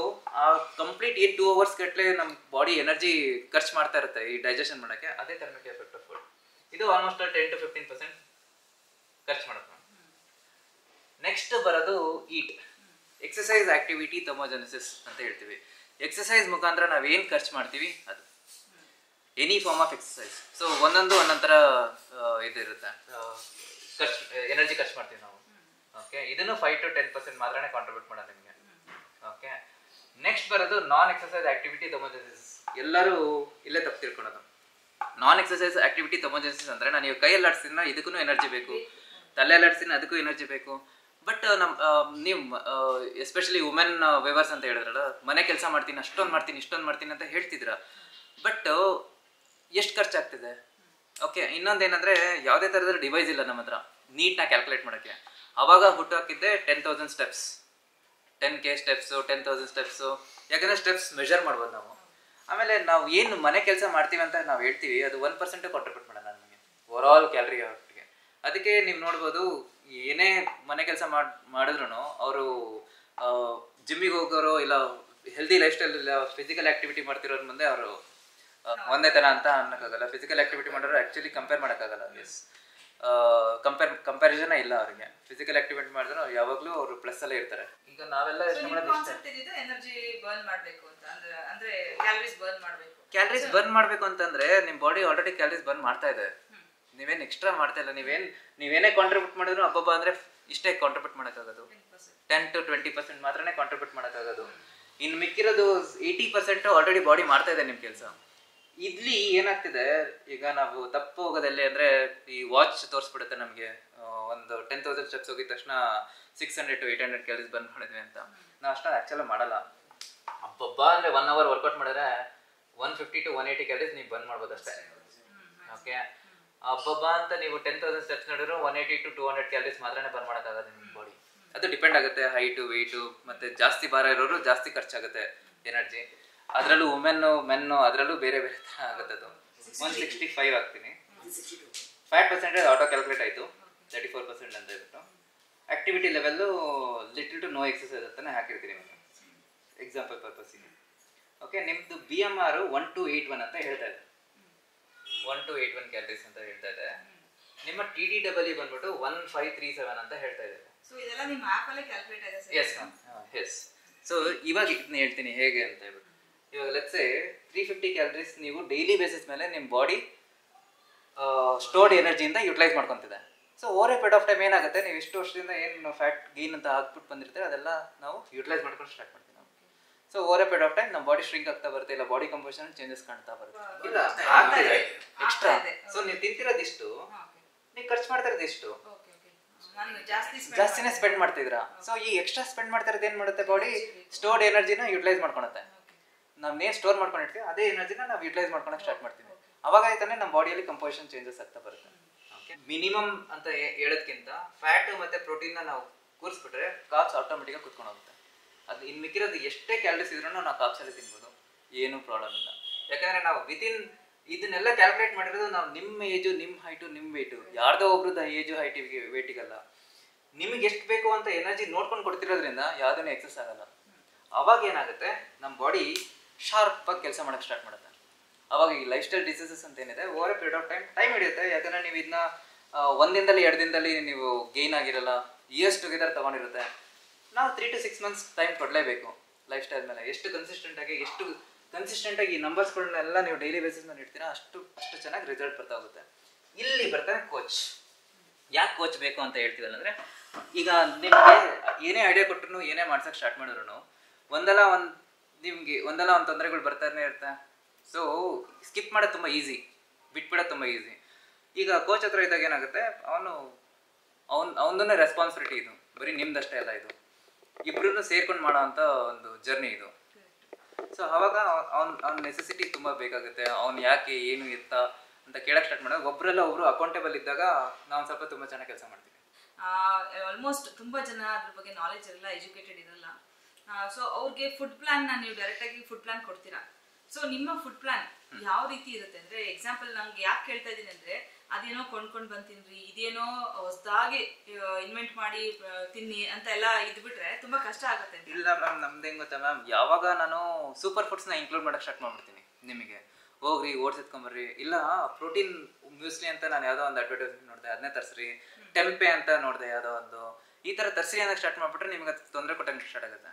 ಆ ಕಂಪ್ಲೀಟ್ 2 hours ಗಟ್ಟಲೆ ನಮ್ಮ ಬಾಡಿ ಎನರ್ಜಿ ಖರ್ಚು ಮಾಡ್ತಾ ಇರುತ್ತೆ ಈ ಡೈಜೆಷನ್ ಮಾಡೋಕ್ಕೆ, ಅದೇ ಥರ್ಮಿಕ್ ಎಫೆಕ್ಟ್ ಆಫ್ ಫುಡ್. ಇದು ಆಲ್ಮೋಸ್ಟ್ 10 to 15% ಖರ್ಚು ಮಾಡುತ್ತೆ. ನೆಕ್ಸ್ಟ್ ಬರೋದು ಈಟ್. ಎಕ್ಸಸೈಸ್, ಆಕ್ಟಿವಿಟಿ, ಥರ್ಮೋಜೆನಿಸಿಸ್ ಅಂತ ಹೇಳ್ತೀವಿ. ಎಕ್ಸಸೈಸ್ ಮುಖಾಂತರ ನಾವೇನು ಖರ್ಚು ಮಾಡ್ತೀವಿ ಅದು any form of exercise. So ಒಂದೊಂದು ಒಂದೊಂಥರ ಇದಿರುತ್ತೆ, ಖರ್ಚು ಎನರ್ಜಿ ಖರ್ಚು ಮಾಡ್ತೀವಿ ನಾವು. ಓಕೆ, ಇದನ್ನು 5 to 10% ಮಾತ್ರನೇ ಕಾಂಟ್ರಿಬ್ಯೂಟ್ ಮಾಡೋದು ನಿಮಗೆ. ಓಕೆ, ನೆಕ್ಸ್ಟ್ ಬರೋದು ನಾನ್ ಎಕ್ಸಸೈಸ್ ಆಕ್ಟಿವಿಟಿ ಥರ್ಮೋಜೆನಿಸಿಸ್. ಎಲ್ಲರೂ ಇಲ್ಲೇ ತಪ್ಪು ತಿಳ್ಕೊಳೋದು. ನಾನ್ ಎಕ್ಸಸೈಸ್ ಆಕ್ಟಿವಿಟಿ ಥರ್ಮೋಜೆನಿಸಿಸ್ ಅಂದರೆ ನಾನು ನೀವು ಕೈ ಅಲ್ಲಾಡ್ಸಿದ್ರೆ ಇದಕ್ಕೂ ಎನರ್ಜಿ ಬೇಕು, ತಲೆ ಅಲ್ಲಾಡ್ಸಿದ್ರೆ ಅದಕ್ಕೂ ಎನರ್ಜಿ ಬೇಕು. ಬಟ್ ನೀವು ಎಸ್ಪೆಷಲಿ ವುಮೆನ್ ವೇವರ್ಸ್ ಅಂತ ಹೇಳಿದ್ರಲ್ಲ, ಮನೆ ಕೆಲಸ ಮಾಡ್ತೀನಿ, ಅಷ್ಟೊಂದು ಮಾಡ್ತೀನಿ, ಇಷ್ಟೊಂದು ಮಾಡ್ತೀನಿ ಅಂತ ಹೇಳ್ತಿದ್ರ. ಬಟ್ ಎಷ್ಟು ಖರ್ಚಾಗ್ತಿದೆ? ಓಕೆ, ಇನ್ನೊಂದೇನೆಂದರೆ ಯಾವುದೇ ಥರದ ಡಿವೈಸ್ ಇಲ್ಲ ನಮ್ಮ ಹತ್ರ ನೀಟ್ನಾಗಿ ಕ್ಯಾಲ್ಕುಲೇಟ್ ಮಾಡೋಕ್ಕೆ. ಆವಾಗ ಹುಟ್ಟುಹಾಕಿದ್ದೆ 10,000 ಸ್ಟೆಪ್ಸ್, 10K ಸ್ಟೆಪ್ಸು, 10,000 ಸ್ಟೆಪ್ಸು. ಯಾಕಂದರೆ ಸ್ಟೆಪ್ಸ್ ಮೆಷರ್ ಮಾಡ್ಬೋದು ನಾವು. ಆಮೇಲೆ ನಾವು ಏನು ಮನೆ ಕೆಲಸ ಮಾಡ್ತೀವಿ ಅಂತ ನಾವು ಹೇಳ್ತೀವಿ, ಅದು 1% ಕಾಂಟ್ರಿಬ್ಯೂಟ್ ಮಾಡೋಣ ನಮಗೆ ಓವರಾಲ್ ಕ್ಯಾಲರಿ ಔಟ್ಗೆ. ಅದಕ್ಕೆ ನೀವು ನೋಡ್ಬೋದು, ಏನೇ ಮನೆ ಕೆಲಸ ಮಾಡಿದ್ರು ಅವರು ಜಿಮ್ಮಿಗೆ ಹೋಗೋರು ಇಲ್ಲ ಹೆಲ್ದಿ ಲೈಫ್ ಸ್ಟೈಲ್ ಇಲ್ಲ ಫಿಸಿಕಲ್ ಆಕ್ಟಿವಿಟಿ ಮಾಡ್ತಿರೋದ್ರ ಮುಂದೆ ಅವರು ಒಂದೇ ಥರ ಅಂತ ಅನ್ನೋಕ್ಕಾಗಲ್ಲ. ಫಿಸಿಕಲ್ ಆಕ್ಟಿವಿಟಿ ಮಾಡೋರು ಆ್ಯಕ್ಚುಲಿ ಕಂಪೇರ್ ಮಾಡೋಕ್ಕಾಗಲ್ಲ. ಎಸ್, ಕಂಪ್ಯಾರಿಸನ್ ಇಲ್ಲ ಅವರಿಗೆ. ಫಿಸಿಕಲ್ ಆಕ್ಟಿವಿಟಿ ಮಾಡಿದ್ರು ಯಾವಾಗಲೂ ಅವರು ಪ್ಲಸ್ ಅಲ್ಲೇ ಇರ್ತಾರೆ. ಈಗ ನಾವೆಲ್ಲ ಎನರ್ಜಿ ಬರ್ನ್ ಮಾಡಬೇಕು ಅಂತ ಅಂದ್ರೆ ಕ್ಯಾಲರೀಸ್ ಬರ್ನ್ ಮಾಡಬೇಕು. ಕ್ಯಾಲರೀಸ್ ಬರ್ನ್ ಮಾಡಬೇಕು ಅಂತಂದ್ರೆ ನಿಮ್ಮ ಬಾಡಿ ಆಲ್ರೆಡಿ ಕ್ಯಾಲರೀಸ್ ಬರ್ನ್ ಮಾಡ್ತಾ ಇದೆ, ನೀವೇನು ಎಕ್ಸ್ಟ್ರಾ ಮಾಡ್ತಾ ಇಲ್ಲ. ನೀವೇನೇ ಕಾಂಟ್ರಿಬ್ಯೂಟ್ ಮಾಡಿದ್ರು ಹಬ್ಬ ಅಂದರೆ ಇಷ್ಟೇ ಕಾಂಟ್ರಿಬ್ಯೂಟ್ ಮಾಡೋಕ್ಕಾಗೋದು. 10 to 20% ಮಾತ್ರನೇ ಕಾಂಟ್ರಿಬ್ಯೂಟ್ ಮಾಡೋಕ್ಕಾಗೋದು. ಇನ್ನು ಮಿಕ್ಕಿರೋದು 80% ಆಲ್ರೆಡಿ ಬಾಡಿ ಮಾಡ್ತಾ ಇದೆ ನಿಮ್ಮ ಕೆಲಸ. ಇಲ್ಲಿ ಏನಾಗ್ತಿದೆ, ಈಗ ನಾವು ತಪ್ಪು ಹೋಗೋದಲ್ಲೇ ಅಂದರೆ ಈ ವಾಚ್ ತೋರಿಸ್ಬಿಡುತ್ತೆ ನಮಗೆ, ಒಂದು 10,000 ಸ್ಟೆಪ್ಸ್ ಹೋಗಿದ ತಕ್ಷಣ 600 to 800 ಕ್ಯಾಲರೀಸ್ ಬರ್ನ್ ಮಾಡಿದ್ವಿ ಅಂತ. ನಾವು ಅಷ್ಟೊಂದು ಆ್ಯಕ್ಚುಲಿ ಮಾಡಲ್ಲ. ಹಬ್ಬ ಅಂದರೆ 1 hour ವರ್ಕೌಟ್ ಮಾಡಿದ್ರೆ 150 to 180 ಕ್ಯಾಲರೀಸ್ ನೀವು ಬರ್ನ್ ಮಾಡ್ಬೋದು ಅಷ್ಟೇ. ಓಕೆ, ಹಬ್ಬ ಅಂತ ನೀವು 10,000 ಸ್ಟೆಪ್ಸ್ ನೋಡಿದ್ರು 180 to 200 ಕ್ಯಾಲರೀಸ್ ಮಾತ್ರನೇ ಬರ್ನ್ ಮಾಡೋಕ್ಕಾಗುತ್ತೆ ನಿಮ್ಮ ಬಾಡಿ. ಅದು ಡಿಪೆಂಡ್ ಆಗುತ್ತೆ ಹೈಟು, ವೆಯ್ಟು, ಮತ್ತು ಜಾಸ್ತಿ ಭಾರ ಇರೋರು ಜಾಸ್ತಿ ಖರ್ಚಾಗುತ್ತೆ ಎನರ್ಜಿ. ಅದರಲ್ಲೂ ಮೆನ್ನು ಅದರಲ್ಲೂ ಬೇರೆ ಬೇರೆ ಥರ ಆಗುತ್ತೆ. ಅದು 165 ಆಗ್ತೀನಿ. ಫ್ಯಾಟ್ ಪರ್ಸೆಂಟೇಜ್ ಆಟೋ ಕ್ಯಾಲ್ಕುಲೇಟ್ ಆಯಿತು, 34% ಅಂತ ಹೇಳ್ಬಿಟ್ಟು. Activity level little to no exercise ಅಂತಾನೆ ಹಾಕಿರ್ತೀನಿ ಎಕ್ಸಾಂಪಲ್ ಪರ್ಪಸ್ಸಿಗೆ. ಓಕೆ, ನಿಮ್ಮದು BMR 1281 ಅಂತ ಹೇಳ್ತಾ ಇದೆ, 1281 ಕ್ಯಾಲರೀಸ್ ಅಂತ ಹೇಳ್ತಾ ಇದೆ. ನಿಮ್ಮ TDW ಬಂದ್ಬಿಟ್ಟು 1537 ಅಂತ ಹೇಳ್ತಾ ಇದೆ. ಸೊ ಇದೆಲ್ಲ ನಿಮ್ಮ ಆಪ್ ಅಲ್ಲೇ ಕ್ಯಾಲ್ಕುಲೇಟ್ ಆಗಿದೆ sir? Yes ma'am, yes. So ಇವಾಗ ಇದನ್ನ ಹೇಳ್ತೀನಿ ಹೇಗೆ ಅಂತ ಹೇಳ್ಬಿಟ್ಟು. ಇವಾಗ ಲೆಟ್ಸ್ ಸೇ 350 ಕ್ಯಾಲರೀಸ್ ನೀವು ಡೈಲಿ ಬೇಸಿಸ್ ಮೇಲೆ ನಿಮ್ಮ ಬಾಡಿ ಸ್ಟೋರ್ಡ್ ಎನರ್ಜಿಯಿಂದ ಯುಟಿಲೈಸ್ ಮಾಡ್ಕೊತಿದೆ. So over a period of time ಏನಾಗುತ್ತೆ, ನೀವು ಇಷ್ಟು ವರ್ಷದಿಂದ ಏನು ಫ್ಯಾಟ್ ಗೇನ್ ಅಂತ ಆಗ್ಬಿಟ್ಟು ಬಂದಿರ್ತಾರೆ ಅದೆಲ್ಲ ನಾವು ಯುಟಿಲೈಸ್ ಮಾಡ್ಕೊಂಡು ಸ್ಟಾರ್ಟ್ ಮಾಡ್ತೀವಿ ನಾವು. So over a period of time ನಮ್ಮ ಬಾಡಿ ಶ್ರಿಂಕ್ ಆಗ್ತಾ ಬರುತ್ತೆ, ಇಲ್ಲ ಬಾಡಿ ಕಂಪೋಸಿಷನ್ ಚೇಂಜಸ್ ಕಾಣ್ತಾ ಬರುತ್ತೆ. ಇಲ್ಲ ಆಗ್ತಿದೆ ಎಕ್ಸ್ಟ್ರಾ. ಸೊ ನೀವು ತಿಂತಿರೋದಿಷ್ಟು, ನೀವು ಖರ್ಚು ಮಾಡ್ತಾ ಇರೋದಿಷ್ಟು, ಜಾಸ್ತಿನೇ ಸ್ಪೆಂಡ್ ಮಾಡ್ತಿದ್ರಾ. ಸೊ ಈ ಎಕ್ಸ್ಟ್ರಾ ಸ್ಪೆಂಡ್ ಮಾಡ್ತಾ ಇರೋದು ಏನು ಮಾಡುತ್ತೆ, ಬಾಡಿ ಸ್ಟೋರ್ಡ್ ಎನರ್ಜಿನ ಯುಟಿಲೈಸ್ ಮಾಡ್ಕೊಳುತ್ತೆ. ನಾವೇನು ಸ್ಟೋರ್ ಮಾಡ್ಕೊಂಡಿರ್ತೀವಿ ಅದೇ ಎನರ್ಜಿನ ನಾವು ಯುಟಿಲೈಸ್ ಮಾಡ್ಕೊಳಕ್ಕೆ ಸ್ಟಾರ್ಟ್ ಮಾಡ್ತೀವಿ. ಅವಾಗ ಆಯ್ತಾನೆ ನಮ್ಮ ಬಾಡಿಯಲ್ಲಿ ಕಂಪೋಸಿಷನ್ ಚೇಂಜಸ್ ಆಗ್ತಾ ಬರುತ್ತೆ. ಮಿನಿಮಮ್ ಅಂತ ಹೇಳೋದಕ್ಕಿಂತ ಫ್ಯಾಟು ಮತ್ತು ಪ್ರೋಟೀನ್ನ ನಾವು ಕೂರಿಸ್ಬಿಟ್ರೆ ಕಾರ್ಬ್ಸ್ ಆಟೋಮೆಟಿಕಾಗಿ ಕುತ್ಕೊಂಡು ಹೋಗುತ್ತೆ. ಅದು ಇನ್ನು ಮಿಕ್ಕಿರೋದು ಎಷ್ಟೇ ಕ್ಯಾಲರೀಸ್ ಇದ್ರೂ ನಾವು ಕಾರ್ಬ್ಸಲ್ಲಿ ತಿನ್ಬೋದು, ಏನೂ ಪ್ರಾಬ್ಲಮ್ ಇಲ್ಲ. ಯಾಕಂದರೆ ನಾವು ವಿತಿನ್ ಇದನ್ನೆಲ್ಲ ಕ್ಯಾಲ್ಕುಲೇಟ್ ಮಾಡಿರೋದು ನಾವು ನಿಮ್ಮ ಏಜು, ನಿಮ್ಮ ಹೈಟು, ನಿಮ್ಮ ವೇಟು, ಯಾರ್ದೋ ಒಬ್ರದ್ದು ಏಜು ಹೈಟಿಗೆ ವೇಟಿಗಲ್ಲ. ನಿಮಗೆ ಎಷ್ಟು ಬೇಕು ಅಂತ ಎನರ್ಜಿ ನೋಡ್ಕೊಂಡು ಕೊಡ್ತಿರೋದ್ರಿಂದ ಯಾವುದೂ ಎಕ್ಸಸ್ ಆಗಲ್ಲ. ಅವಾಗ ಏನಾಗುತ್ತೆ, ನಮ್ಮ ಬಾಡಿ ಶಾರ್ಪಾಗಿ ಕೆಲಸ ಮಾಡೋಕ್ಕೆ ಸ್ಟಾರ್ಟ್ ಮಾಡುತ್ತೆ. ಅವಾಗ ಈ ಲೈಫ್ ಸ್ಟೈಲ್ ಡಿಸೀಸಸ್ ಅಂತ ಏನಿದೆ over a period of time ಹಿಡಿಯುತ್ತೆ. ಯಾಕಂದರೆ ನೀವು ಇದನ್ನ 1 ದಿನದಲ್ಲಿ 2 ದಿನದಲ್ಲಿ ನೀವು ಗೇನ್ ಆಗಿರಲ್ಲ, ಇಯರ್ಸ್ ಟುಗೆದರ್ ತೊಗೊಂಡಿರುತ್ತೆ. ನಾವು 3 to 6 months ಟೈಮ್ ಕೊಡಲೇಬೇಕು ಲೈಫ್ ಸ್ಟೈಲ್ ಮೇಲೆ. ಎಷ್ಟು ಕನ್ಸಿಸ್ಟೆಂಟಾಗಿ ಎಷ್ಟು ಕನ್ಸಿಸ್ಟೆಂಟಾಗಿ ಈ ನಂಬರ್ಸ್ಗಳನ್ನೆಲ್ಲ ನೀವು ಡೈಲಿ ಬೇಸಿಸ್ ಮೇಲೆ ಇಡ್ತೀರಾ, ಅಷ್ಟು ಚೆನ್ನಾಗಿ ರಿಸಲ್ಟ್ ಬರ್ತಾ ಹೋಗುತ್ತೆ. ಇಲ್ಲಿ ಬರ್ತಾರೆ ಕೋಚ್. ಯಾಕೆ ಕೋಚ್ ಬೇಕು ಅಂತ ಹೇಳ್ತೀವಲ್ಲ ಅಂದರೆ, ಈಗ ನಿಮಗೆ ಏನೇ ಐಡಿಯಾ ಕೊಟ್ಟರು, ಏನೇ ಮಾಡ್ಸೋಕ್ಕೆ ಸ್ಟಾರ್ಟ್ ಮಾಡಿದ್ರು ನಿಮಗೆ ಒಂದಲ್ಲ ಒಂದು ತೊಂದರೆಗಳು ಬರ್ತಾನೆ ಇರುತ್ತೆ. ಸೊ ಸ್ಕಿಪ್ ಮಾಡೋದು ತುಂಬ ಈಸಿ, ಬಿಟ್ಬಿಡೋದು ತುಂಬ ಈಸಿ. ಈಗ ಕೋಚ್ ಹತ್ರ ಇದ್ದಾಗ ಏನಾಗುತ್ತೆ, ಅವನದನ್ನೇ ರೆಸ್ಪಾನ್ಸಿಬಿಲಿಟಿ ಇದು, ಬರೀ ನಿಮ್ದಷ್ಟೇ ಅಲ್ಲ, ಇದು ಇಬ್ಬರೂ ಸೇರ್ಕೊಂಡು ಮಾಡೋ ಅಂಥ ಒಂದು ಜರ್ನಿ ಇದು. ಸೊ ಆವಾಗ ಅವ್ನ ನೆಸೆಸಿಟಿ ತುಂಬ ಬೇಕಾಗುತ್ತೆ. ಅವ್ನು ಯಾಕೆ ಏನು ಎತ್ತ ಅಂತ ಕೇಳಕ್ಕೆ ಸ್ಟಾರ್ಟ್ ಮಾಡಿದಾಗ ಒಬ್ಬರೆಲ್ಲ ಒಬ್ರು ಅಕೌಂಟೇಬಲ್ ಇದ್ದಾಗ ನಾವು ಸ್ವಲ್ಪ ತುಂಬ ಚೆನ್ನಾಗಿ ಕೆಲಸ ಮಾಡ್ತೀವಿ. ಆಲ್ಮೋಸ್ಟ್ ತುಂಬ ಜನ ಅದ್ರ ಬಗ್ಗೆ ನಾಲೆಜ್ ಇರಲ್ಲ, ಎಜುಕೇಟೆಡ್ ಇರಲ್ಲ. ಸೊ ಅವ್ರಿಗೆ ಫುಡ್ ಪ್ಲಾನ್ನ ನೀವು ಡೈರೆಕ್ಟಾಗಿ ಫುಡ್ ಪ್ಲಾನ್ ಕೊಡ್ತೀರಾ. ಸೊ ನಿಮ್ಮ ಫುಡ್ ಪ್ಲಾನ್ ಯಾವ ರೀತಿ ಇರುತ್ತೆ ಅಂದರೆ, ಎಕ್ಸಾಂಪಲ್ ನಂಗೆ ಯಾಕೆ ಕೇಳ್ತಾ ಇದ್ದೀನಿ ಅಂದರೆ, ಅದೇನೋ ಕೊಂಡ್ಕೊಂಡು ಬಂದು ತಿನ್ರಿ, ಇದೇನೋ ಹೊಸದಾಗಿ ಇನ್ವೆಂಟ್ ಮಾಡಿ ತಿನ್ನಿ ಅಂತ ಎಲ್ಲ ಇದ್ಬಿಟ್ರೆ ತುಂಬ ಕಷ್ಟ ಆಗುತ್ತೆ. ಇಲ್ಲ ಮ್ಯಾಮ್, ನಮ್ದು ಹೆಂಗೆ ಗೊತ್ತಾ ಮ್ಯಾಮ್, ಯಾವಾಗ ನಾನು ಸೂಪರ್ ಫುಡ್ಸ್ನ ಇನ್ಕ್ಲೂಡ್ ಮಾಡೋಕ್ಕೆ ಸ್ಟಾರ್ಟ್ ಮಾಡ್ಬಿಡ್ತೀನಿ. ನಿಮಗೆ ಹೋಗ್ರಿ ಓಟ್ಸ್ ಎತ್ಕೊಂಬರ್ರಿ, ಇಲ್ಲ ಪ್ರೋಟೀನ್ ಮ್ಯೂಸ್ಲಿ ಅಂತ ನಾನು ಯಾವುದೋ ಒಂದು ಅಡ್ವರ್ಟೈಸ್ಮೆಂಟ್ ನೋಡಿದೆ, ಅದನ್ನೇ ತರಿಸ್ರಿ, ಟೆಂಪೆ ಅಂತ ನೋಡಿದೆ ಯಾವುದೋ ಒಂದು, ಈ ಥರ ತರಿಸ್ರಿ ಅನ್ನೋಕ್ಕೆ ಸ್ಟಾರ್ಟ್ ಮಾಡಿಬಿಟ್ರೆ ನಿಮಗೆ ಅದು ತೊಂದರೆ ಕೊಟ್ಟಂಗೆ ಸ್ಟಾರ್ಟ್ ಆಗುತ್ತೆ.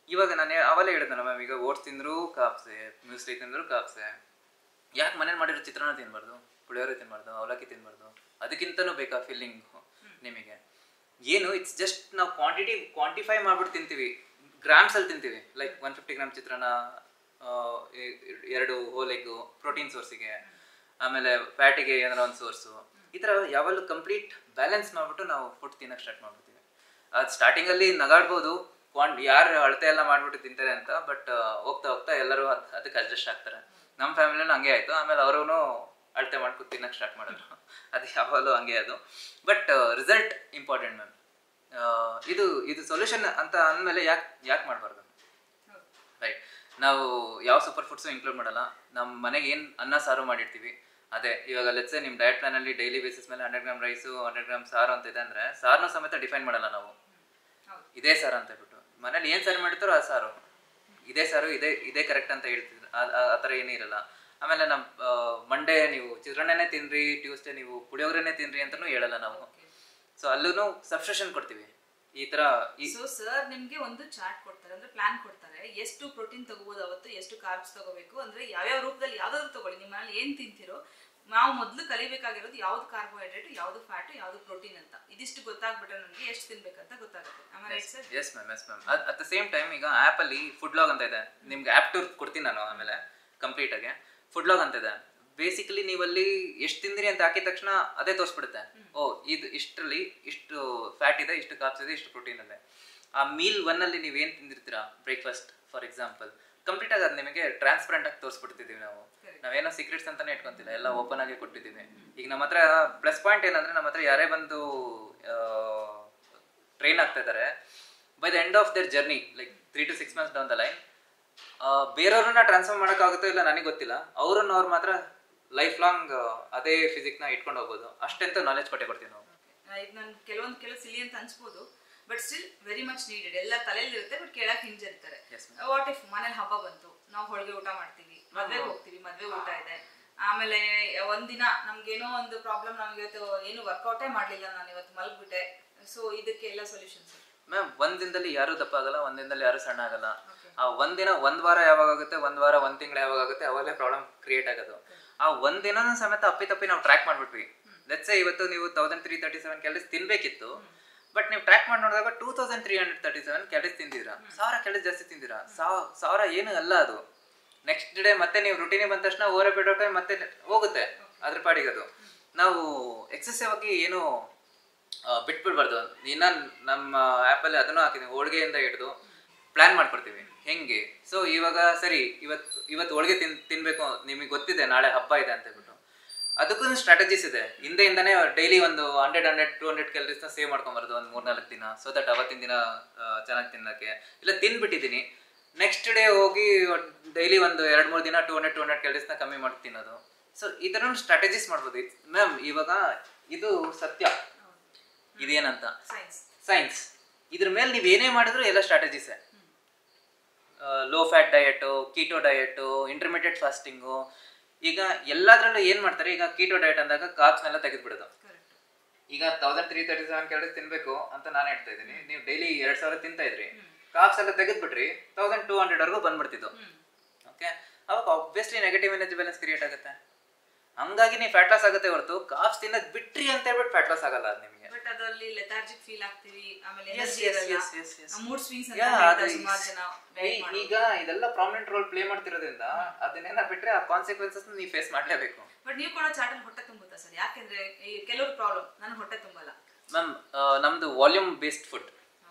ಇವಾಗ ನಾನು ಅವಲೇ ಹೇಳಿದ್ನಲ್ಲ ಮ್ಯಾಮ್, ಈಗ ಓಟ್ಸ್ ತಿಂದರೂ ಕಾಪ್ಸೆ, ಮ್ಯೂಸ್ಲಿ ತಿಂದರೂ ಕಾಪ್ಸೆ, ಯಾಕೆ ಮನೇಲಿ ಮಾಡಿರೋ ಚಿತ್ರಾನ್ನ ತಿನ್ನಬಾರ್ದು, ಪುಳಿಯೋಗರೆ ತಿನ್ನಬಾರ್ದು, ಅವಲಕ್ಕಿ ತಿನ್ನಬಾರ್ದು? ಅದಕ್ಕಿಂತಲೂ ಬೇಕಾ ಫೀಲಿಂಗು ನಿಮಗೆ? ಏನು, ಇಟ್ಸ್ ಜಸ್ಟ್ ನಾವು ಕ್ವಾಂಟಿಫೈ ಮಾಡ್ಬಿಟ್ಟು ತಿಂತೀವಿ, ಗ್ರಾಮ್ಸಲ್ಲಿ ತಿಂತೀವಿ. ಲೈಕ್ 150 ಗ್ರಾಮ್ ಚಿತ್ರಾನ್ನ, 2 ಹೋಲ್ ಎಗ್ಗು ಪ್ರೋಟೀನ್ ಸೋರ್ಸಿಗೆ, ಆಮೇಲೆ ಫ್ಯಾಟಿಗೆ ಏನಾರ ಒಂದು ಸೋರ್ಸು, ಈ ಥರ ಯಾವಾಗಲೂ ಕಂಪ್ಲೀಟ್ ಬ್ಯಾಲೆನ್ಸ್ ಮಾಡಿಬಿಟ್ಟು ನಾವು ಫುಡ್ ತಿನ್ನೋಕ್ಕೆ ಸ್ಟಾರ್ಟ್ ಮಾಡ್ಬಿಡ್ತೀವಿ. ಅದು ಸ್ಟಾರ್ಟಿಂಗಲ್ಲಿ ನಗಾಡ್ಬೋದು, ಯಾರು ಅಳತೆ ಎಲ್ಲ ಮಾಡಿಬಿಟ್ಟು ತಿಂತಾರೆ ಅಂತ, ಬಟ್ ಹೋಗ್ತಾ ಹೋಗ್ತಾ ಎಲ್ಲರೂ ಅದಕ್ಕೆ ಅಡ್ಜಸ್ಟ್ ಆಗ್ತಾರೆ. ನಮ್ಮ ಫ್ಯಾಮಿಲಿನೂ ಹಂಗೆ ಆಯಿತು. ಆಮೇಲೆ ಅವರು ಅಳತೆ ಮಾಡ್ಕೊಂಡು ತಿನ್ನೋಕ್ಕೆ ಸ್ಟಾರ್ಟ್ ಮಾಡಿದ್ರು. ಅದು ಯಾವಾಗಲೂ ಹಂಗೆ ಅದು. But result important ma'am. ಇದು ಸೊಲ್ಯೂಷನ್ ಅಂತ ಅಂದಮೇಲೆ ಯಾಕೆ ಮಾಡಬಾರ್ದು? ರೈಟ್. ನಾವು ಯಾವ ಸೂಪರ್ ಫುಡ್ಸು ಇನ್ಕ್ಲೂಡ್ ಮಾಡಲ್ಲ. ನಮ್ಮ ಮನೆಗೆ ಏನು ಅನ್ನ ಸಾರು ಮಾಡಿರ್ತೀವಿ ಅದೇ. ಇವಾಗ ಲೆಟ್ಸೆ ನಿಮ್ಮ ಡಯಟ್ ಪ್ಲಾನಲ್ಲಿ ಡೈಲಿ ಬೇಸಿಸ್ ಮೇಲೆ 100 ಗ್ರಾಮ್ ರೈಸು, 100 ಗ್ರಾಮ್ ಸಾರು ಅಂತ ಇದೆ ಅಂದರೆ, ಸಾರನ್ನೂ ಸಮೇತ ಡಿಫೈನ್ ಮಾಡಲ್ಲ ನಾವು, ಇದೇ ಸಾರು ಅಂತ ಹೇಳ್ಬಿಟ್ಟು. ಮನೇಲಿ ಏನು ಸಾರು ಮಾಡಿರ್ತಾರೋ ಆ ಸಾರು, ಇದೇ ಸಾರು, ಇದೇ ಕರೆಕ್ಟ್ ಅಂತ ಹೇಳ್ತಿದ್ರು. ಆ ಥರ ಏನೂ ಇರಲ್ಲ. ಆಮೇಲೆ ನಮ್ಮ ಮಂಡೇ ನೀವು ಚಿತ್ರಾನ್ನನೇ ತಿನ್ನಿರಿ, ಟ್ಯೂಸ್ಡೇ ನೀವು ಪುಳಿಯೋಗರೆನೇ ತಿನ್ನಿರಿ ಅಂತಲೂ ಹೇಳಲ್ಲ ನಾವು. ಸೊ ಅಲ್ಲೂ ಸಬ್ಸ್ಟಿಟ್ಯೂಷನ್ ಕೊಡ್ತೀವಿ ಈ ಥರ. ಸೊ ಸರ್ ನಿಮಗೆ ಒಂದು ಚಾರ್ಟ್ ಕೊಡ್ತಾರೆ, ಅಂದರೆ ಪ್ಲಾನ್ ಕೊಡ್ತಾರೆ, ಎಷ್ಟು ಪ್ರೋಟೀನ್ ತಗೋಬೋದು ಅವತ್ತು, ಎಷ್ಟು ಕಾರ್ಬ್ಸ್ ತಗೋಬೇಕು, ಅಂದರೆ ಯಾವ್ಯಾವ ರೂಪದಲ್ಲಿ ಯಾವ್ದಾದ್ರು ತಗೊಳ್ಳಿ, ನಿಮ್ಮ ಮನೇಲಿ ಏನು ತಿಂತೀರೋ. ನಾವು ಮೊದಲು ಕಲಿಬೇಕಾಗಿರೋದು ಯಾವ್ದು ಕಾರ್ಬೋಹೈಡ್ರೇಟ್, ಯಾವ್ದು ಫ್ಯಾಟು, ಯಾವ್ದು ಪ್ರೋಟೀನ್ ಅಂತ. ಇದಿಷ್ಟು ಗೊತ್ತಾಗ್ಬಿಟ್ರೆ ನನಗೆ ಎಷ್ಟು ತಿನ್ಬೇಕಂತ ಗೊತ್ತಾಗುತ್ತೆ. S ma'am, yes ma'am. At the same time ಈಗ ಆ್ಯಪಲ್ಲಿ ಫುಡ್ ಲಾಗ್ ಅಂತ ಇದೆ, ನಿಮ್ಗೆ ಆ್ಯಪ್ ಟೂರ್ ಕೊಡ್ತೀನಿ ನಾನು ಆಮೇಲೆ ಕಂಪ್ಲೀಟಾಗಿ. ಫುಡ್ ಲಾಗ್ ಅಂತ ಇದೆ. ಬೇಸಿಕಲಿ ನೀವಲ್ಲಿ ಎಷ್ಟು ತಿಂದಿರಿ ಅಂತ ಹಾಕಿದ ತಕ್ಷಣ ಅದೇ ತೋರಿಸ್ಬಿಡುತ್ತೆ. ಓ ಇದು ಇಷ್ಟರಲ್ಲಿ ಇಷ್ಟು ಫ್ಯಾಟ್ ಇದೆ, ಇಷ್ಟು ಕಾರ್ಬ್ಸ್ ಇದೆ, ಇಷ್ಟು ಪ್ರೋಟೀನ್ ಇದೆ. ಆ ಮೀಲ್ 1 ನೀವೇನು ತಿಂದಿರ್ತೀರಾ, ಬ್ರೇಕ್ಫಾಸ್ಟ್ ಫಾರ್ ಎಕ್ಸಾಂಪಲ್, ಕಂಪ್ಲೀಟಾಗಿ ಅದು ನಿಮಗೆ ಟ್ರಾನ್ಸ್ಪರೆಂಟಾಗಿ ತೋರಿಸ್ಬಿಡ್ತಿದ್ದೀವಿ ನಾವು. ನಾವೇನೋ ಸೀಕ್ರೆಟ್ಸ್ ಅಂತಾನೆ ಇಟ್ಕೊಂತಿಲ್ಲ, ಎಲ್ಲ ಓಪನ್ ಆಗಿ ಕೊಟ್ಟಿದ್ದೀವಿ. ಈಗ ನಮ್ಮ ಹತ್ರ ಪ್ಲಸ್ ಪಾಯಿಂಟ್ ಏನಂದ್ರೆ, ನಮ್ಮ ಹತ್ರ ಯಾರೇ ಬಂದು ಟ್ರೈನ್ ಆಗ್ತಾ ಇದ್ದಾರೆ, by the end of their journey, like 3 to 6 months down the line, ಬೇರೆಯವ್ರನ್ನ ಟ್ರಾನ್ಸ್ಫರ್ ಮಾಡೋಕ್ಕಾಗುತ್ತೋ ಇಲ್ಲ ನನಗೆ ಗೊತ್ತಿಲ್ಲ, ಅವ್ರು ಮಾತ್ರ ಲೈಫ್ ಲಾಂಗ್ ಅದೇ ಫಿಸಿಕ್ನ ಇಟ್ಕೊಂಡು ಹೋಗ್ಬೋದು. ಅಷ್ಟೆಂತ ನಾಲೆಜ್ ಕೊಡ್ತೀವಿ ನಾವು. ಇದು ನಾನು ಕೆಲವು ಸಿಲಿ ಅಂತ ಅನ್ಸ್ಬೋದು, but still very much needed. ಎಲ್ಲ ತಲೆಯಲ್ಲಿ ಇರುತ್ತೆ, ಬಟ್ ಕೇಳಕ್ಕೆ ಹಿಂಜರಿತಾರೆ. ವಾಟ್ ಇಫ್ ಮನೇಲಿ ಹಬ್ಬ ಬಂತು, ನಾವು ಹೋಳಿಗೆ ಊಟ ಮಾಡ್ತೀವಿ, ಮದ್ವೆಗೆ ಹೋಗ್ತೀವಿ, ಮದ್ವೆ ಊಟ ಇದೆ, ಆಮೇಲೆ ಒಂದಿನ ನಮ್ಗೇನೋ ಒಂದು ಪ್ರಾಬ್ಲಮ್, ನಮ್ಗೆ ಇವತ್ತು ಏನು ವರ್ಕೌಟೇ ಮಾಡಲಿಲ್ಲ, ನಾನು ಇವತ್ತು ಮಲಗ್ಬಿಟ್ಟೆ. ಸೊ ಇದಕ್ಕೆಲ್ಲ ಸೊಲ್ಯೂಷನ್ಸ್ ಮ್ಯಾಮ್. ಒಂದಿನದಲ್ಲಿ ಯಾರು ದಪ್ಪ ಆಗಲ್ಲ, ಒಂದಿನದಲ್ಲಿ ಯಾರು ಸಣ್ಣ ಆಗಲ್ಲ. ಆ ಒಂದಿನ, ಒಂದು ವಾರ ಯಾವಾಗ ಆಗುತ್ತೆ, ಒಂದು ವಾರ, ಒಂದು ತಿಂಗಳು ಯಾವಾಗ ಆಗುತ್ತೆ, ಅವಾಗಲೇ ಪ್ರಾಬ್ಲಮ್ ಕ್ರಿಯೇಟ್ ಆಗೋದು. ಆ ಒಂದಿನ ಸಮೇತ ಅಪ್ಪಿ ನಾವು ಟ್ರ್ಯಾಕ್ ಮಾಡ್ಬಿಟ್ವಿ. ಲೆಟ್ಸ್ ಇವತ್ತು ನೀವು 1337 ಕ್ಯಾಲರೀಸ್ ತಿನ್ಬೇಕಿತ್ತು, ಬಟ್ ನೀವು ಟ್ರ್ಯಾಕ್ ಮಾಡಿ ನೋಡಿದಾಗ 2337 ಕ್ಯಾಲರೀಸ್ ತಿಂದಿರಾ. 1000 ಕ್ಯಾಲರೀಸ್ ಜಾಸ್ತಿ ತಿಂದಿರಾ. 1000 ಏನು ಅಲ್ಲ ಅದು. ನೆಕ್ಸ್ಟ್ ಡೇ ಮತ್ತೆ ನೀವು ರುಟೀನಿಗೆ ಬಂದ ತಕ್ಷಣ ಓವರ್ ಬಿಡೋಕೆ ಮತ್ತೆ ಹೋಗುತ್ತೆ ಅದ್ರ ಪಾಡಿಗೆ. ಅದು ನಾವು ಎಕ್ಸೆಸಿವ್ ಆಗಿ ಏನು ಬಿಟ್ಬಿಡ್ಬಾರ್ದು. ಇನ್ನ ನಮ್ಮ ಆ್ಯಪಲ್ಲಿ ಅದನ್ನು ಹಾಕಿದ್ದೀವಿ, ಹೋಳಿಗೆಯಿಂದ ಹಿಡಿದು ಪ್ಲಾನ್ ಮಾಡ್ಕೊಡ್ತೀವಿ ಹೆಂಗೆ. ಸೊ ಇವಾಗ ಸರಿ, ಇವತ್ತು ಹೋಳಿಗೆ ತಿನ್ಬೇಕು, ನಿಮಗೆ ಗೊತ್ತಿದೆ ನಾಳೆ ಹಬ್ಬ ಇದೆ ಅಂತ ಹೇಳ್ಬಿಟ್ಟು, ಅದಕ್ಕೂ ಸ್ಟ್ರಾಟಜೀಸ್ ಇದೆ. ಹಿಂದೆಯಿಂದನೇ ಡೈಲಿ ಒಂದು 100-200 ಕ್ಯಾಲರೀಸ್ನ ಸೇವ್ ಮಾಡ್ಕೊಂಬಾರ್ದು ಒಂದು 3-4 ದಿನ, ಸೊ ದಟ್ ಅವತ್ತಿನ ದಿನ ಚೆನ್ನಾಗಿ ತಿನ್ನೋಕ್ಕೆ. ಇಲ್ಲ ತಿಂದ್ಬಿಟ್ಟಿದ್ದೀನಿ, ನೆಕ್ಸ್ಟ್ ಡೇ ಹೋಗಿ ಡೈಲಿ ಒಂದು 2-3 ದಿನ 200 ಕ್ಯಾಲರೀಸ್ನ ಕಮ್ಮಿ ಮಾಡಿ ತಿನ್ನೋದು. ಸೊ ಈ ಥರ ಸ್ಟ್ರಾಟಜೀಸ್ ಮಾಡ್ಬೋದು ಮ್ಯಾಮ್. ಇವಾಗ ಇದು ಸತ್ಯ, ಇದೇನಂತ ಸೈನ್ಸ್. ಇದ್ರ ಮೇಲೆ ನೀವು ಏನೇ ಮಾಡಿದ್ರು ಎಲ್ಲ ಸ್ಟ್ರಾಟಜೀಸೇ. Low fat diet, keto diet, intermediate fasting. ಈಗ ಎಲ್ಲದರಲ್ಲೂ ಏನು ಮಾಡ್ತಾರೆ, ಈಗ ಕೀಟೋ ಡಯಟ್ ಅಂದಾಗ ಕಾರ್ಬ್ಸ್ನೆಲ್ಲ ತೆಗೆದುಬಿಡೋದು. ಈಗ 1337 ಕ್ಯಾಲರೀಸ್ ತಿನ್ಬೇಕು ಅಂತ ನಾನು ಹೇಳ್ತಾ ಇದ್ದೀನಿ, ನೀವು ಡೈಲಿ 2000 ತಿಂತಾ ಇದ್ರಿ, ಕಾರ್ಬ್ಸ್ ಎಲ್ಲ ತೆಗೆದ್ಬಿಟ್ರಿ 1200 ವರ್ಗೂ ಬಂದ್ಬಿಡ್ತಿದ್ದು. ಓಕೆ, ಅವಾಗ obviously negative energy balance create ಆಗುತ್ತೆ. ಹಂಗಾಗಿ ನೀವು ಫ್ಯಾಟ್ ಲಾಸ್ ಆಗುತ್ತೆ ಹೊರತು ಕಾರ್ಬ್ಸ್ ತಿನ್ನೋದು ಬಿಟ್ರಿ ಅಂತ ಹೇಳ್ಬಿಟ್ಟು ಫ್ಯಾಟ್ ಲಾಸ್ ಆಗಲ್ಲ ಅದು ನಿಮಗೆ. ಬಟ್ ಅದರಲ್ಲಿ ಲೆಥಾರ್ಜಿಕ್ ಫೀಲ್ ಆಗ್ತೀವಿ, ಆಮೇಲೆ ಮೂಡ್ ಸ್ವಿಂಗ್ಸ್ ಈಗ ಇದೆಲ್ಲ ಪ್ರಾಮಿನೆಂಟ್ ರೋಲ್ ಪ್ಲೇ ಮಾಡ್ತಿರೋದ್ರಿಂದ ಅದನ್ನೇನ ಬಿಟ್ರೆ ಆ ಕಾನ್ಸಿಕ್ವೆನ್ಸಸ್ ನೀವು ಫೇಸ್ ಮಾಡಲೇಬೇಕು. ಬಟ್ ನೀವು ಕೂಡ ಚಾಟಲ್ಲಿ ಹೊಟ್ಟೆ ತುಂಬುತ್ತಾ ಸರ್? ಯಾಕೆಂದ್ರೆ ಕೆಲವರು ಪ್ರಾಬ್ಲಮ್, ನಾನು ಹೊಟ್ಟೆ ತುಂಬಲ್ಲ ಮ್ಯಾಮ್. ನಮ್ದು ವಾಲ್ಯೂಮ್ ಬೇಸ್ಡ್ ಫುಡ್,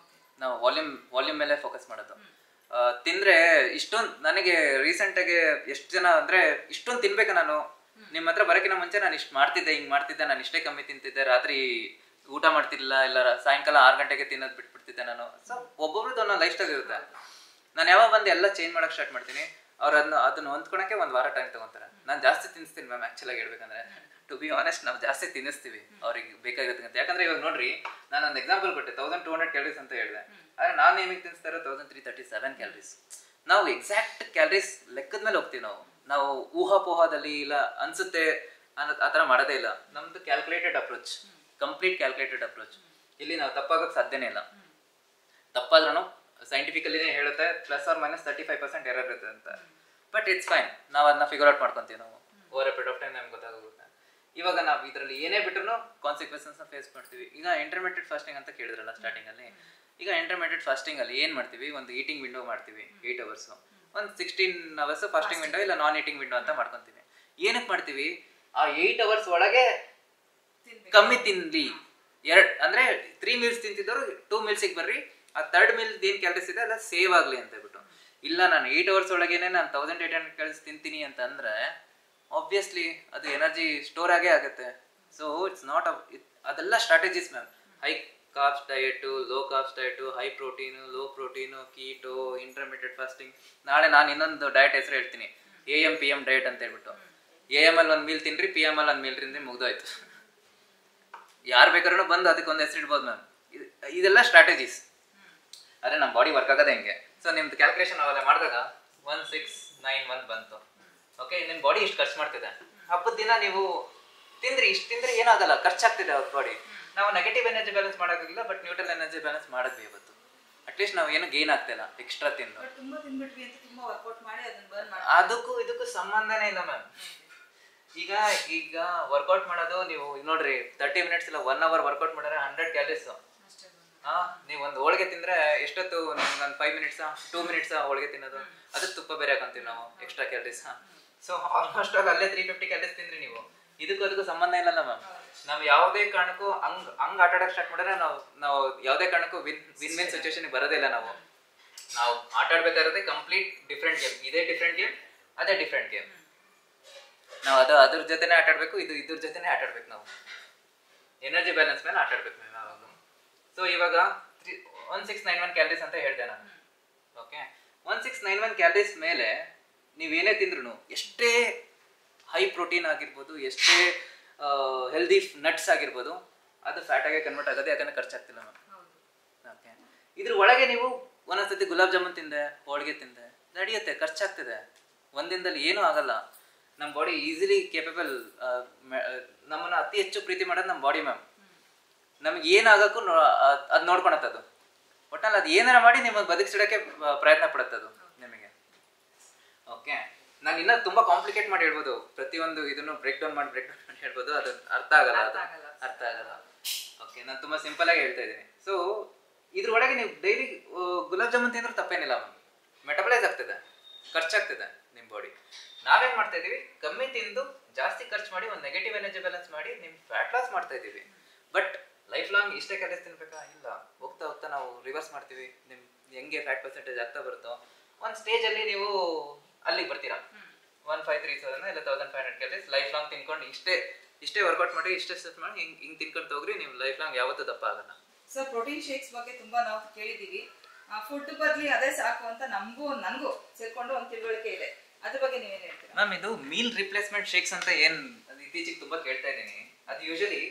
ನಾವು ವಾಲ್ಯೂಮ್ ಮೇಲೆ ಫೋಕಸ್ ಮಾಡೋದು. ತಿಂದ್ರೆ ಇಷ್ಟೊಂದು, ನನಗೆ ರೀಸೆಂಟಾಗಿ ಎಷ್ಟು ಜನ ಅಂದ್ರೆ ಇಷ್ಟೊಂದು ತಿನ್ಬೇಕು ನಾನು, ನಿಮ್ಮ ಹತ್ರ ಬರೋಕ್ಕಿಂತ ಮುಂಚೆ ನಾನು ಇಷ್ಟು ಮಾಡ್ತಿದ್ದೆ, ಹಿಂಗೆ ಮಾಡ್ತಿದ್ದೆ, ನಾನು ಇಷ್ಟೇ ಕಮ್ಮಿ ತಿಂತಿದ್ದೆ, ರಾತ್ರಿ ಊಟ ಮಾಡ್ತಿರ್ಲಿಲ್ಲ, ಇಲ್ಲ ಸಾಯಂಕಾಲ 6 ಗಂಟೆಗೆ ತಿನ್ನೋದು ಬಿಟ್ಬಿಡ್ತಿದ್ದೆ ನಾನು. ಸೊ ಒಬ್ಬೊಬ್ರದ್ದು ಅನ್ನೋ ಲೈಫ್ ಸ್ಟೈಲ್ ಇರುತ್ತೆ. ನಾನು ಯಾವಾಗ ಬಂದು ಎಲ್ಲ ಚೇಂಜ್ ಮಾಡಕ್ಕೆ ಸ್ಟಾರ್ಟ್ ಮಾಡ್ತೀನಿ, ಅವ್ರು ಅದನ್ನ ಹೊಂದ್ಕೊಳಕ್ಕೆ 1 ವಾರ ಟೈಮ್ ತಗೊಂತಾರೆ. ನಾನು ಜಾಸ್ತಿ ತಿನ್ನಿಸ್ತೀನಿ ಮ್ಯಾಮ್. ಆ್ಯಕ್ಚುಲಾಗಿ ಹೇಳ್ಬೇಕಂದ್ರೆ ಟು ಬಿ ಆನೆಸ್ಟ್ ನಾವು ಜಾಸ್ತಿ ತಿನ್ನಿಸ್ತೀವಿ ಅವ್ರಿಗೆ ಬೇಕಾಗಿರುತ್ತೆ. ಯಾಕಂದ್ರೆ ಇವಾಗ ನೋಡ್ರಿ, ನಾನು ಒಂದು ಎಕ್ಸಾಂಪಲ್ ಕೊಟ್ಟೆ, 1200 ಕ್ಯಾಲರೀಸ್ ಅಂತ ಹೇಳಿದೆ. ಆದರೆ ನಾನು ನಿಮಗೆ ತಿನ್ನಿಸ್ತಾ ಇರೋ 1337 ಕ್ಯಾಲರೀಸ್. ನಾವು ಎಕ್ಸಾಕ್ಟ್ ಕ್ಯಾಲರೀಸ್ ಲೆಕ್ಕದ ಮೇಲೆ ಹೋಗ್ತೀವಿ. ನಾವು ಊಹಾಪೋಹದಲ್ಲಿ ಇಲ್ಲ ಅನ್ಸುತ್ತೆ ಆ ಥರ ಮಾಡೋದೇ ಇಲ್ಲ. ನಮ್ದು calculated approach, complete calculated approach. ಇಲ್ಲಿ ನಾವು ತಪ್ಪಾಗೋಕ್ಕೆ ಸಾಧ್ಯನೇ ಇಲ್ಲ. ತಪ್ಪಾದ್ರೂ ಸೈಂಟಿಫಿಕಲಿನೇ ಹೇಳುತ್ತೆ ±35% ಎರರ್ ಇರುತ್ತೆ ಅಂತ. ಬಟ್ ಇಟ್ಸ್ ಫೈನ್, ನಾವು ಅದನ್ನ ಫಿಗರ್ ಔಟ್ ಮಾಡ್ಕೊತೀವಿ. ನಾವು over a period of time ನಮ್ಗೆ ಗೊತ್ತಾಗುತ್ತೆ. ಇವಾಗ ನಾವು ಇದರಲ್ಲಿ ಏನೇ ಬಿಟ್ಟರು ಕಾನ್ಸಿಕ್ವೆನ್ಸಸ್ನ ಫೇಸ್ ಮಾಡ್ತೀವಿ. ಈಗ ಇಂಟರ್ಮಿಟೆಡ್ ಫಾಸ್ಟಿಂಗ್ ಅಂತ ಕೇಳಿದ್ರಲ್ಲ ಸ್ಟಾರ್ಟಿಂಗಲ್ಲಿ. ಈಗ ಇಂಟರ್ಮಿಟೆಡ್ ಫಾಸ್ಟಿಂಗಲ್ಲಿ ಏನು ಮಾಡ್ತೀವಿ, ಒಂದು ಈಟಿಂಗ್ ವಿಂಡೋ ಮಾಡ್ತೀವಿ 8 hours, ಒಂದು 16 hours ಫಾಸ್ಟಿಂಗ್ ವಿಂಡೋ ಇಲ್ಲ ನಾನ್ ಈಟಿಂಗ್ ವಿಂಡೋ ಅಂತ ಮಾಡ್ಕೊತೀವಿ. ಏನಕ್ಕೆ ಮಾಡ್ತೀವಿ, ಆ 8 hours ಒಳಗೆ ಕಮ್ಮಿ ತಿನ್ಲಿ. ಅಂದ್ರೆ 3 meals ತಿಂತಿದ್ದವರು 2 mealsಗೆ ಬರ್ರಿ, ಆ 3rd meal ಏನು ಕ್ಯಾಲರೀಸ್ ಇದೆ ಅಲ್ಲ ಸೇವ್ ಆಗಲಿ ಅಂತ ಹೇಳ್ಬಿಟ್ಟು. ಇಲ್ಲ ನಾನು 8 hours ಒಳಗೇನೆ ನಾನು 1800 ಕ್ಯಾಲರೀಸ್ ತಿಂತೀನಿ ಅಂತ ಅಂದ್ರೆ ಆಬ್ವಿಯಸ್ಲಿ ಅದು ಎನರ್ಜಿ ಸ್ಟೋರ್ ಆಗೇ ಆಗುತ್ತೆ. ಸೊ ಇಟ್ಸ್ ನಾಟ್ ಅದೆಲ್ಲ strategies ma'am. High carbs diet, low carbs diet, high protein, low protein, keto, intermittent fasting. ನಾಳೆ ನಾನು ಇನ್ನೊಂದು ಡಯಟ್ ಹೆಸರು ಹೇಳ್ತೀನಿ, AM PM ಡಯಟ್ ಅಂತ ಹೇಳ್ಬಿಟ್ಟು. AM ಅಲ್ಲಿ 1 meal ತಿನ್ರಿ, PM ಅಲ್ಲಿ 1 meal ತಿನ್ರಿ, ಮುಗ್ದೋಯ್ತು. ಯಾರು ಬೇಕಾದ್ರೂ ಬಂದು ಅದಕ್ಕೆ ಒಂದು ಹೆಸರು ಇಡ್ಬೋದು ಮ್ಯಾಮ್. ಇದೆಲ್ಲ ಸ್ಟ್ರಾಟಜೀಸ್. ಆದರೆ ನಮ್ಮ ಬಾಡಿ ವರ್ಕ್ ಆಗೋದೇ ಹೆಂಗೆ. ಸೊ ನಿಮ್ದು ಕ್ಯಾಲ್ಕುಲೇಷನ್ ಅವೆಲ್ಲ ಮಾಡಿದಾಗ 1691 ಬಂತು. ಓಕೆ, ನಿಮ್ಮ ಬಾಡಿ ಇಷ್ಟು ಖರ್ಚು ಮಾಡ್ತಿದೆ. ಹಬ್ಬದ ದಿನ ನೀವು ಇಷ್ಟು ತಿಂದ್ರೆ ಏನಾಗಲ್ಲ, ಖರ್ಚಾಗ್ತಿದೆ ಅವ್ರ ಬಾಡಿ. ನಾವು ನೆಗೆಟಿವ್ ಎನರ್ಜಿ ಬ್ಯಾಲೆನ್ಸ್ ಮಾಡೋಕ್ಕಾಗಿಲ್ಲ, ಬಟ್ ನ್ಯೂಟ್ರಲ್ ಎನರ್ಜಿ ಬ್ಯಾಲೆನ್ಸ್ ಮಾಡಿದ್ವಿ ಇವತ್ತು. ಅಟ್ಲೀಸ್ಟ್ ನಾವು ಏನು ಗೇನ್ ಆಗ್ತಿಲ್ಲ ಎಕ್ಸ್ಟ್ರಾ ತಿಂದು. ಅದಕ್ಕೂ ಇದಕ್ಕೂ ಸಂಬಂಧನೇ ಇಲ್ಲ ಮ್ಯಾಮ್. ಈಗ ವರ್ಕೌಟ್ ಮಾಡೋದು ನೀವು ನೋಡ್ರಿ, 30 minutes ಇಲ್ಲ 1 hour ವರ್ಕೌಟ್ ಮಾಡಿದ್ರೆ 100 ಕ್ಯಾಲರೀಸ್. ನೀವು ಒಂದು ಹೋಳಿಗೆ ತಿಂದ್ರೆ ಎಷ್ಟೊತ್ತು, ಒಂದು 5 minutes 2 minutes ಹೋಳಿಗೆ ತಿನ್ನೋದು, ಅದಕ್ಕೆ ತುಪ್ಪ ಬೇರೆ ಹಾಕೊಂತೀವಿ ನಾವು, ಎಕ್ಸ್ಟ್ರಾ ಕ್ಯಾಲರೀಸ್. ಸೊ ಆಲ್ಮೋಸ್ಟ್ ಅಲ್ಲೇ 350 ಕ್ಯಾಲರೀಸ್ ತಿಂದ್ರಿ ನೀವು. ಅದಕ್ಕೂ ಸಂಬಂಧ ಇಲ್ಲಲ್ಲ ಮ್ಯಾಮ್. ನಾವು ಯಾವುದೇ ಕಾರಣಕ್ಕೂ ಹಂಗ್ ಆಟ ಆಡಕ್ಕೆ ಸ್ಟಾರ್ಟ್ ಮಾಡಿದ್ರೆ ನಾವು ಯಾವುದೇ ಕಾರಣಕ್ಕೂ ವಿನ್ ಸಿಚುವೇಶನ್ ಬರೋದೇ ಇಲ್ಲ. ನಾವು ಆಟ ಆಡ್ಬೇಕಾದ್ರೆ ಕಂಪ್ಲೀಟ್ ಡಿಫ್ರೆಂಟ್ ಗೇಮ್. ಇದೇ ಡಿಫ್ರೆಂಟ್ ಗೇಮ್, ಅದೇ ಡಿಫ್ರೆಂಟ್ ಗೇಮ್. ನಾವು ಅದ್ರ ಜೊತೆನೇ ಆಟ ಆಡ್ಬೇಕು, ಇದ್ರ ಜೊತೆನೇ ಆಟ ಆಡ್ಬೇಕು. ನಾವು ಎನರ್ಜಿ ಬ್ಯಾಲೆನ್ಸ್ ಮೇಲೆ ಆಟ ಆಡ್ಬೇಕು ನಾವು ಯಾವಾಗ. ಸೊ ಇವಾಗ 1691 ಕ್ಯಾಲರೀಸ್ ಅಂತ ಹೇಳಿದೆ ನಾನು. ಓಕೆ, 1691 ಕ್ಯಾಲರೀಸ್ ಮೇಲೆ ನೀವೇನೇ ತಿಂದ್ರು, ಎಷ್ಟೇ ಹೈ ಪ್ರೋಟೀನ್ ಆಗಿರ್ಬೋದು, ಎಷ್ಟೇ ಹೆಲ್ದಿ ನಟ್ಸ್ ಆಗಿರ್ಬೋದು, ಅದು ಫ್ಯಾಟಾಗೆ ಕನ್ವರ್ಟ್ ಆಗೋದು, ಯಾಕಂದ್ರೆ ಖರ್ಚಾಗ್ತಿಲ್ಲ ಮ್ಯಾಮ್. ಓಕೆ, ಇದ್ರ ಒಳಗೆ ನೀವು ಒಂದೊಂದ್ಸತಿ ಗುಲಾಬ್ ಜಾಮೂನ್ ತಿಂದೆ, ಹೋಳಿಗೆ ತಿಂದೆ, ನಡೆಯುತ್ತೆ, ಖರ್ಚಾಗ್ತಿದೆ. ಒಂದಿನದಲ್ಲಿ ಏನೂ ಆಗಲ್ಲ. ನಮ್ಮ ಬಾಡಿ ಈಸಿಲಿ ಕೇಪಬಲ್. ನಮ್ಮನ್ನು ಅತಿ ಹೆಚ್ಚು ಪ್ರೀತಿ ಮಾಡೋದು ನಮ್ಮ ಬಾಡಿ ಮ್ಯಾಮ್. ನಮ್ಗೆ ಏನಾಗಕ್ಕೂ ಅದು ನೋಡ್ಕೊಳತ್ತದು. ಒಟ್ಟಲ್ಲಿ ಅದು ಏನಾರ ಮಾಡಿ ನಿಮಗೆ ಬದುಕಿಸಿಡೋಕ್ಕೆ ಪ್ರಯತ್ನ ಪಡುತ್ತದು ನಿಮಗೆ. ಓಕೆ, ನಾನು ಇನ್ನೂ ತುಂಬ ಕಾಂಪ್ಲಿಕೇಟ್ ಮಾಡಿ ಹೇಳ್ಬೋದು, ಪ್ರತಿಯೊಂದು ಇದನ್ನು ಬ್ರೇಕ್ ಡೌನ್ ಮಾಡಿ ಹೇಳ್ಬೋದು, ಅದು ಅರ್ಥ ಆಗಲ್ಲ. ಓಕೆ, ನಾನು ತುಂಬ ಸಿಂಪಲಾಗಿ ಹೇಳ್ತಾ ಇದ್ದೀನಿ. ಸೊ ಇದ್ರೊಳಗೆ ನೀವು ಡೈಲಿ ಗುಲಾಬ್ ಜಾಮೂನ್ ತಿಂದ್ರೆ ತಪ್ಪೇನಿಲ್ಲ ಮ್ಯಾಮ್. ಮೆಟಬಲೈಸ್ ಆಗ್ತದೆ, ಖರ್ಚಾಗ್ತದೆ ನಿಮ್ಮ ಬಾಡಿ. ನಾವೇನು ಮಾಡ್ತಾ ಇದ್ದೀವಿ, ಕಮ್ಮಿ ತಿಂದು ಜಾಸ್ತಿ ಖರ್ಚು ಮಾಡಿ ಒಂದು ನೆಗೆಟಿವ್ ಎನರ್ಜಿ ಬ್ಯಾಲೆನ್ಸ್ ಮಾಡಿ ನಿಮ್ಮ ಫ್ಯಾಟ್ ಲಾಸ್ ಮಾಡ್ತಾ ಇದ್ದೀವಿ. ಬಟ್ ಲೈಫ್ ಲಾಂಗ್ ಇಷ್ಟೇ ಕ್ಯಾಲರೀಸ್ ತಿನ್ಬೇಕಾ? ಇಲ್ಲ, ಹೋಗ್ತಾ ಹೋಗ್ತಾ ನಾವು ರಿವರ್ಸ್ ಮಾಡ್ತೀವಿ. ನಿಮ್ಮ ಹೆಂಗೆ ಫ್ಯಾಟ್ ಪರ್ಸೆಂಟೇಜ್ ಆಗ್ತಾ ಬರುತ್ತೋ ಒಂದು ಸ್ಟೇಜಲ್ಲಿ ನೀವು ಅಲ್ಲಿಗೆ ಬರ್ತೀರಾ. 1537 ಇಲ್ಲ 1500 ಕ್ಯಾಲರೀಸ್ ಲೈಫ್ ಲಾಂಗ್ ತಿನ್ಕೊಂಡು ಇಷ್ಟೇ ವರ್ಕೌಟ್ ಮಾಡಿ, ಇಷ್ಟೇ ಸ್ಟೆಪ್ ಮಾಡಿ, ಹಿಂಗೆ ತಿನ್ಕೊಂಡು ಹೋಗ್ರಿ, ನೀವು ಲೈಫ್ ಲಾಂಗ್ ಯಾವತ್ತೂ ದಪ್ಪ ಆಗಲ್ಲ. ಸರ್, ಪ್ರೋಟೀನ್ ಶೇಕ್ಸ್ ಬಗ್ಗೆ ತುಂಬಾ ನಾವು ಕೇಳಿದ್ದೀವಿ. ಫುಡ್ ಬದಲಿ ಅದೇ ಸಾಕು ಅಂತ ನನಗೂ ಸೇರ್ಕೊಂಡು ಒಂದು ತಿಳುವಳಿಕೆ ಇದೆ. ಅದ್ರ ಬಗ್ಗೆ ನೀವೇನು ಹೇಳ್ತೀರಾ ಮ್ಯಾಮ್? ಇದು ಮೀಲ್ ರಿಪ್ಲೇಸ್ಮೆಂಟ್ ಶೇಕ್ಸ್ ಅಂತ ಏನು ಇತ್ತೀಚೆಗೆ ತುಂಬಾ ಕೇಳ್ತಾ ಇದ್ದೀನಿ. ಅದು ಯೂಶಲಿ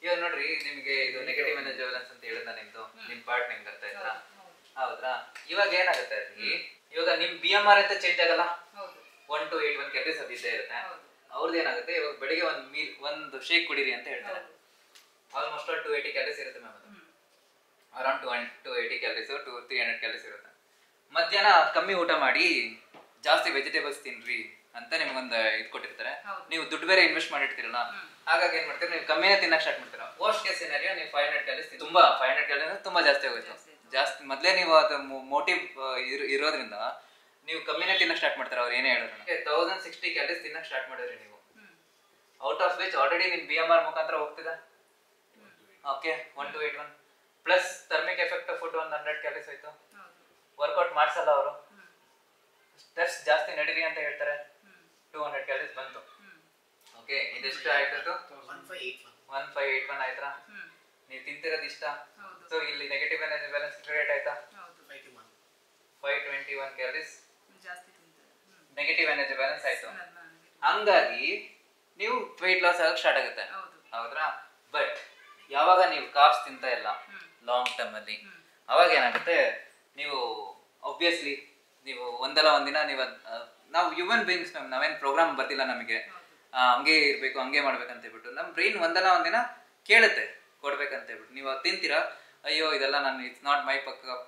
ಇವಾಗ ನೋಡ್ರಿ, ನಿಮಗೆ ಇದು ನೆಗೆಟಿವ್ ಎನರ್ಜಿ ಬ್ಯಾಲೆನ್ಸ್ ಅಂತ ಹೇಳಿದ ನಿಮ್ಮ ಪಾರ್ಟ್ ನಿಮ್ಗೆ ಬರ್ತಾ ಇದ್ರಾ? ಹೌದ್ರಾ? ಇವಾಗ ಏನಾಗುತ್ತೆ ಅಲ್ಲಿ, ಇವಾಗ ನಿಮ್ BMR ಅಂತ ಚೇಂಜ್ ಆಗಲ್ಲ. 1 to 8 ಕ್ಯಾಲರೀಸ್ ಅದು ಇದ್ದೇ ಇರುತ್ತೆ. ಅವ್ರದ್ದು ಏನಾಗುತ್ತೆ, ಇವಾಗ ಬೆಳಿಗ್ಗೆ ಒಂದು ಶೇಕ್ ಕುಡೀರಿ ಅಂತ ಹೇಳ್ತಾರೆ. ಆಲ್ಮೋಸ್ಟ್ 280 ಕ್ಯಾಲರೀಸ್ ಇರುತ್ತೆ ಮ್ಯಾಮ್. ಅದು ಅರೌಂಡ್ 280 ಕ್ಯಾಲರೀಸ್ to 300 ಕ್ಯಾಲರೀಸ್ ಇರುತ್ತೆ. ಮಧ್ಯಾಹ್ನ ಕಮ್ಮಿ ಊಟ ಮಾಡಿ ಜಾಸ್ತಿ ವೆಜಿಟೇಬಲ್ಸ್ ತಿನ್ರಿ ಅಂತ ನಿಮ್ಗೊಂದು ಇದು ಕೊಟ್ಟಿರ್ತಾರೆ. ನೀವು ದುಡ್ಡು ಬೇರೆ ಇನ್ವೆಸ್ಟ್ ಮಾಡಿರ್ತೀರಲ್ಲ, ಹಾಗಾಗಿ ಏನ್ ಮಾಡ್ತೀರಾ, ನೀವು ಕಮ್ಮಿನೇ ತಿನ್ನಕ್ ಸ್ಟಾರ್ಟ್ ಮಾಡ್ತೀರಾ. ವರ್ಸ್ಟ್ ಕೇಸ್ ಸಿನಾರಿಯೋ ನೀವು 500 ಕ್ಯಾಲರೀಸ್ ತುಂಬಾ 500 ಕ್ಯಾಲರೀಸ್ ತುಂಬಾ ಜಾಸ್ತಿ ಆಗೋಯ್ತು. ಜಾಸ್ತಿ ಮೊದಲೇ ನೀವು ಅದು ಮೋಟಿವ್ ಇರೋದ್ರಿಂದ ನೀವು ಕಮ್ಮಿನೇ ತಿನ್ನಕ್ ಸ್ಟಾರ್ಟ್ ಮಾಡ್ತಾರೆ. ಅವ್ರು ಏನೇ ಹೇಳಿದ್ರು 1060 ಕ್ಯಾಲರೀಸ್ ತಿನ್ನಕ್ ಸ್ಟಾರ್ಟ್ ಮಾಡಿದ್ರಿ ನೀವು, ಔಟ್ ಆಫ್ ವಿಚ್ ಆಲ್ರೆಡಿ ನಿಮ್ BMR ಮುಖಾಂತರ ಹೋಗ್ತಿದೆ. Okay, 1281 plus thermic effect of food 100 calories ಆಯ್ತು. ವರ್ಕೌಟ್ ಮಾಡ್ಸಲ್ಲ ಅವರು, ಸ್ಟೆಪ್ಸ್ ಜಾಸ್ತಿ ನಡೀರಿ ಅಂತ ಹೇಳ್ತಾರೆ, 200 ಕ್ಯಾಲರೀಸ್ ಬಂತು. ಓಕೆ, ಇದೆಷ್ಟು ಆಯ್ತು? 1581 ಆಯ್ತಾ? ನೀವು ತಿಂತಿರೋದು ಇಷ್ಟ. ಸೊ ಇಲ್ಲಿ ನೆಗೆಟಿವ್ ಎನರ್ಜಿ ಬ್ಯಾಲೆನ್ಸ್ ಕ್ರಿಯೇಟ್ ಆಯ್ತಾ? 521 ಕ್ಯಾಲರೀಸ್ ನೆಗೆಟಿವ್ ಎನರ್ಜಿ ಬ್ಯಾಲೆನ್ಸ್ ಆಯ್ತು. ಹಂಗಾಗಿ ನೀವು ವೆಯ್ಟ್ ಲಾಸ್ ಆಗಕ್ಕೆ ಸ್ಟಾರ್ಟ್ ಆಗುತ್ತೆ, ಹೌದ್ರಾ? ಬಟ್ ಯಾವಾಗ ನೀವು ಕಾರ್ಬ್ಸ್ ತಿಂತಾ ಇಲ್ಲ ಲಾಂಗ್ ಟರ್ಮ್ ಅಲ್ಲಿ, ಅವಾಗ ಏನಾಗುತ್ತೆ, ನೀವು ಆಬ್ವಿಯಸ್ಲಿ ನೀವು ಒಂದಲ್ಲ ಒಂದಿನ ನೀವು ನಾವು ಹ್ಯೂಮನ್ ಬೀಯಿಂಗ್ಸ್, ನಾವೇನು ಪ್ರೋಗ್ರಾಮ್ ಬರ್ತಿಲ್ಲ ನಮಗೆ ಹಂಗೆ ಇರಬೇಕು ಹಂಗೆ ಮಾಡ್ಬೇಕಂತ ಹೇಳ್ಬಿಟ್ಟು ನಮ್ಮ ಬ್ರೈನ್ ಒಂದಲ್ಲ ಒಂದಿನ ಕೇಳುತ್ತೆ ಕೊಡ್ಬೇಕಂತ ಹೇಳ್ಬಿಟ್ಟು. ನೀವು ಅದು ತಿಂತೀರಾ, ಅಯ್ಯೋ ಇದೆಲ್ಲ ನಾನು it's not my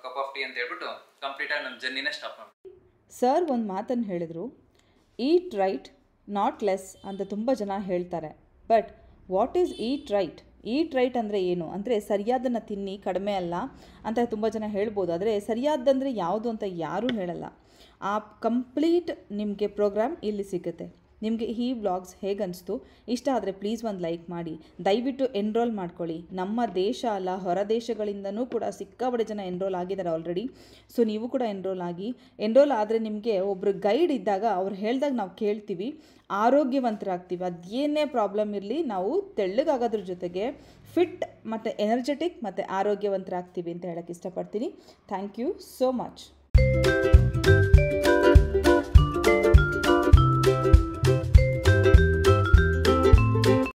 cup of tea ಅಂತ ಹೇಳ್ಬಿಟ್ಟು ಕಂಪ್ಲೀಟಾಗಿ ನಮ್ಮ ಜರ್ನಿನೇ ಸ್ಟಾಪ್ ಮಾಡಿ. ಸರ್ ಒಂದು ಮಾತನ್ನು ಹೇಳಿದ್ರು, ಈಟ್ ರೈಟ್ ನಾಟ್ ಲೆಸ್ ಅಂತ ತುಂಬ ಜನ ಹೇಳ್ತಾರೆ. But what is heat right? Heat right ಅಂದರೆ ಏನು ಅಂದರೆ ಸರಿಯಾದನ್ನು ತಿನ್ನಿ, ಕಡಿಮೆ ಅಲ್ಲ ಅಂತ ತುಂಬ ಜನ ಹೇಳ್ಬೋದು. ಆದರೆ ಸರಿಯಾದಂದರೆ ಯಾವುದು ಅಂತ ಯಾರೂ ಹೇಳಲ್ಲ. ಆ ಕಂಪ್ಲೀಟ್ ನಿಮಗೆ ಪ್ರೋಗ್ರಾಮ್ ಇಲ್ಲಿ ಸಿಗುತ್ತೆ. ನಿಮಗೆ ಈ ವ್ಲಾಗ್ಸ್ ಹೇಗನ್ನಿಸ್ತು? ಇಷ್ಟ ಆದರೆ ಪ್ಲೀಸ್ ಒಂದು ಲೈಕ್ ಮಾಡಿ, ದಯವಿಟ್ಟು ಎನ್ರೋಲ್ ಮಾಡ್ಕೊಳ್ಳಿ. ನಮ್ಮ ದೇಶ ಅಲ್ಲ, ಹೊರ ದೇಶಗಳಿಂದನೂ ಕೂಡ ಸಿಕ್ಕಾಬಡೆ ಜನ ಎನ್ರೋಲ್ ಆಗಿದ್ದಾರೆ ಆಲ್ರೆಡಿ. ಸೊ ನೀವು ಕೂಡ ಎನ್ರೋಲ್ ಆಗಿ. ಎನ್ರೋಲ್ ಆದರೆ ನಿಮಗೆ ಒಬ್ಬರು ಗೈಡ್ ಇದ್ದಾಗ ಅವ್ರು ಹೇಳ್ದಾಗ ನಾವು ಕೇಳ್ತೀವಿ, ಆರೋಗ್ಯವಂತರಾಗ್ತೀವಿ. ಅದೇನೇ ಪ್ರಾಬ್ಲಮ್ ಇರಲಿ ನಾವು ತೆಳ್ಳಗಾಗೋದ್ರ ಜೊತೆಗೆ ಫಿಟ್ ಮತ್ತು ಎನರ್ಜೆಟಿಕ್ ಮತ್ತು ಆರೋಗ್ಯವಂತರಾಗ್ತೀವಿ ಅಂತ ಹೇಳೋಕ್ಕೆ ಇಷ್ಟಪಡ್ತೀನಿ. Thank you so much.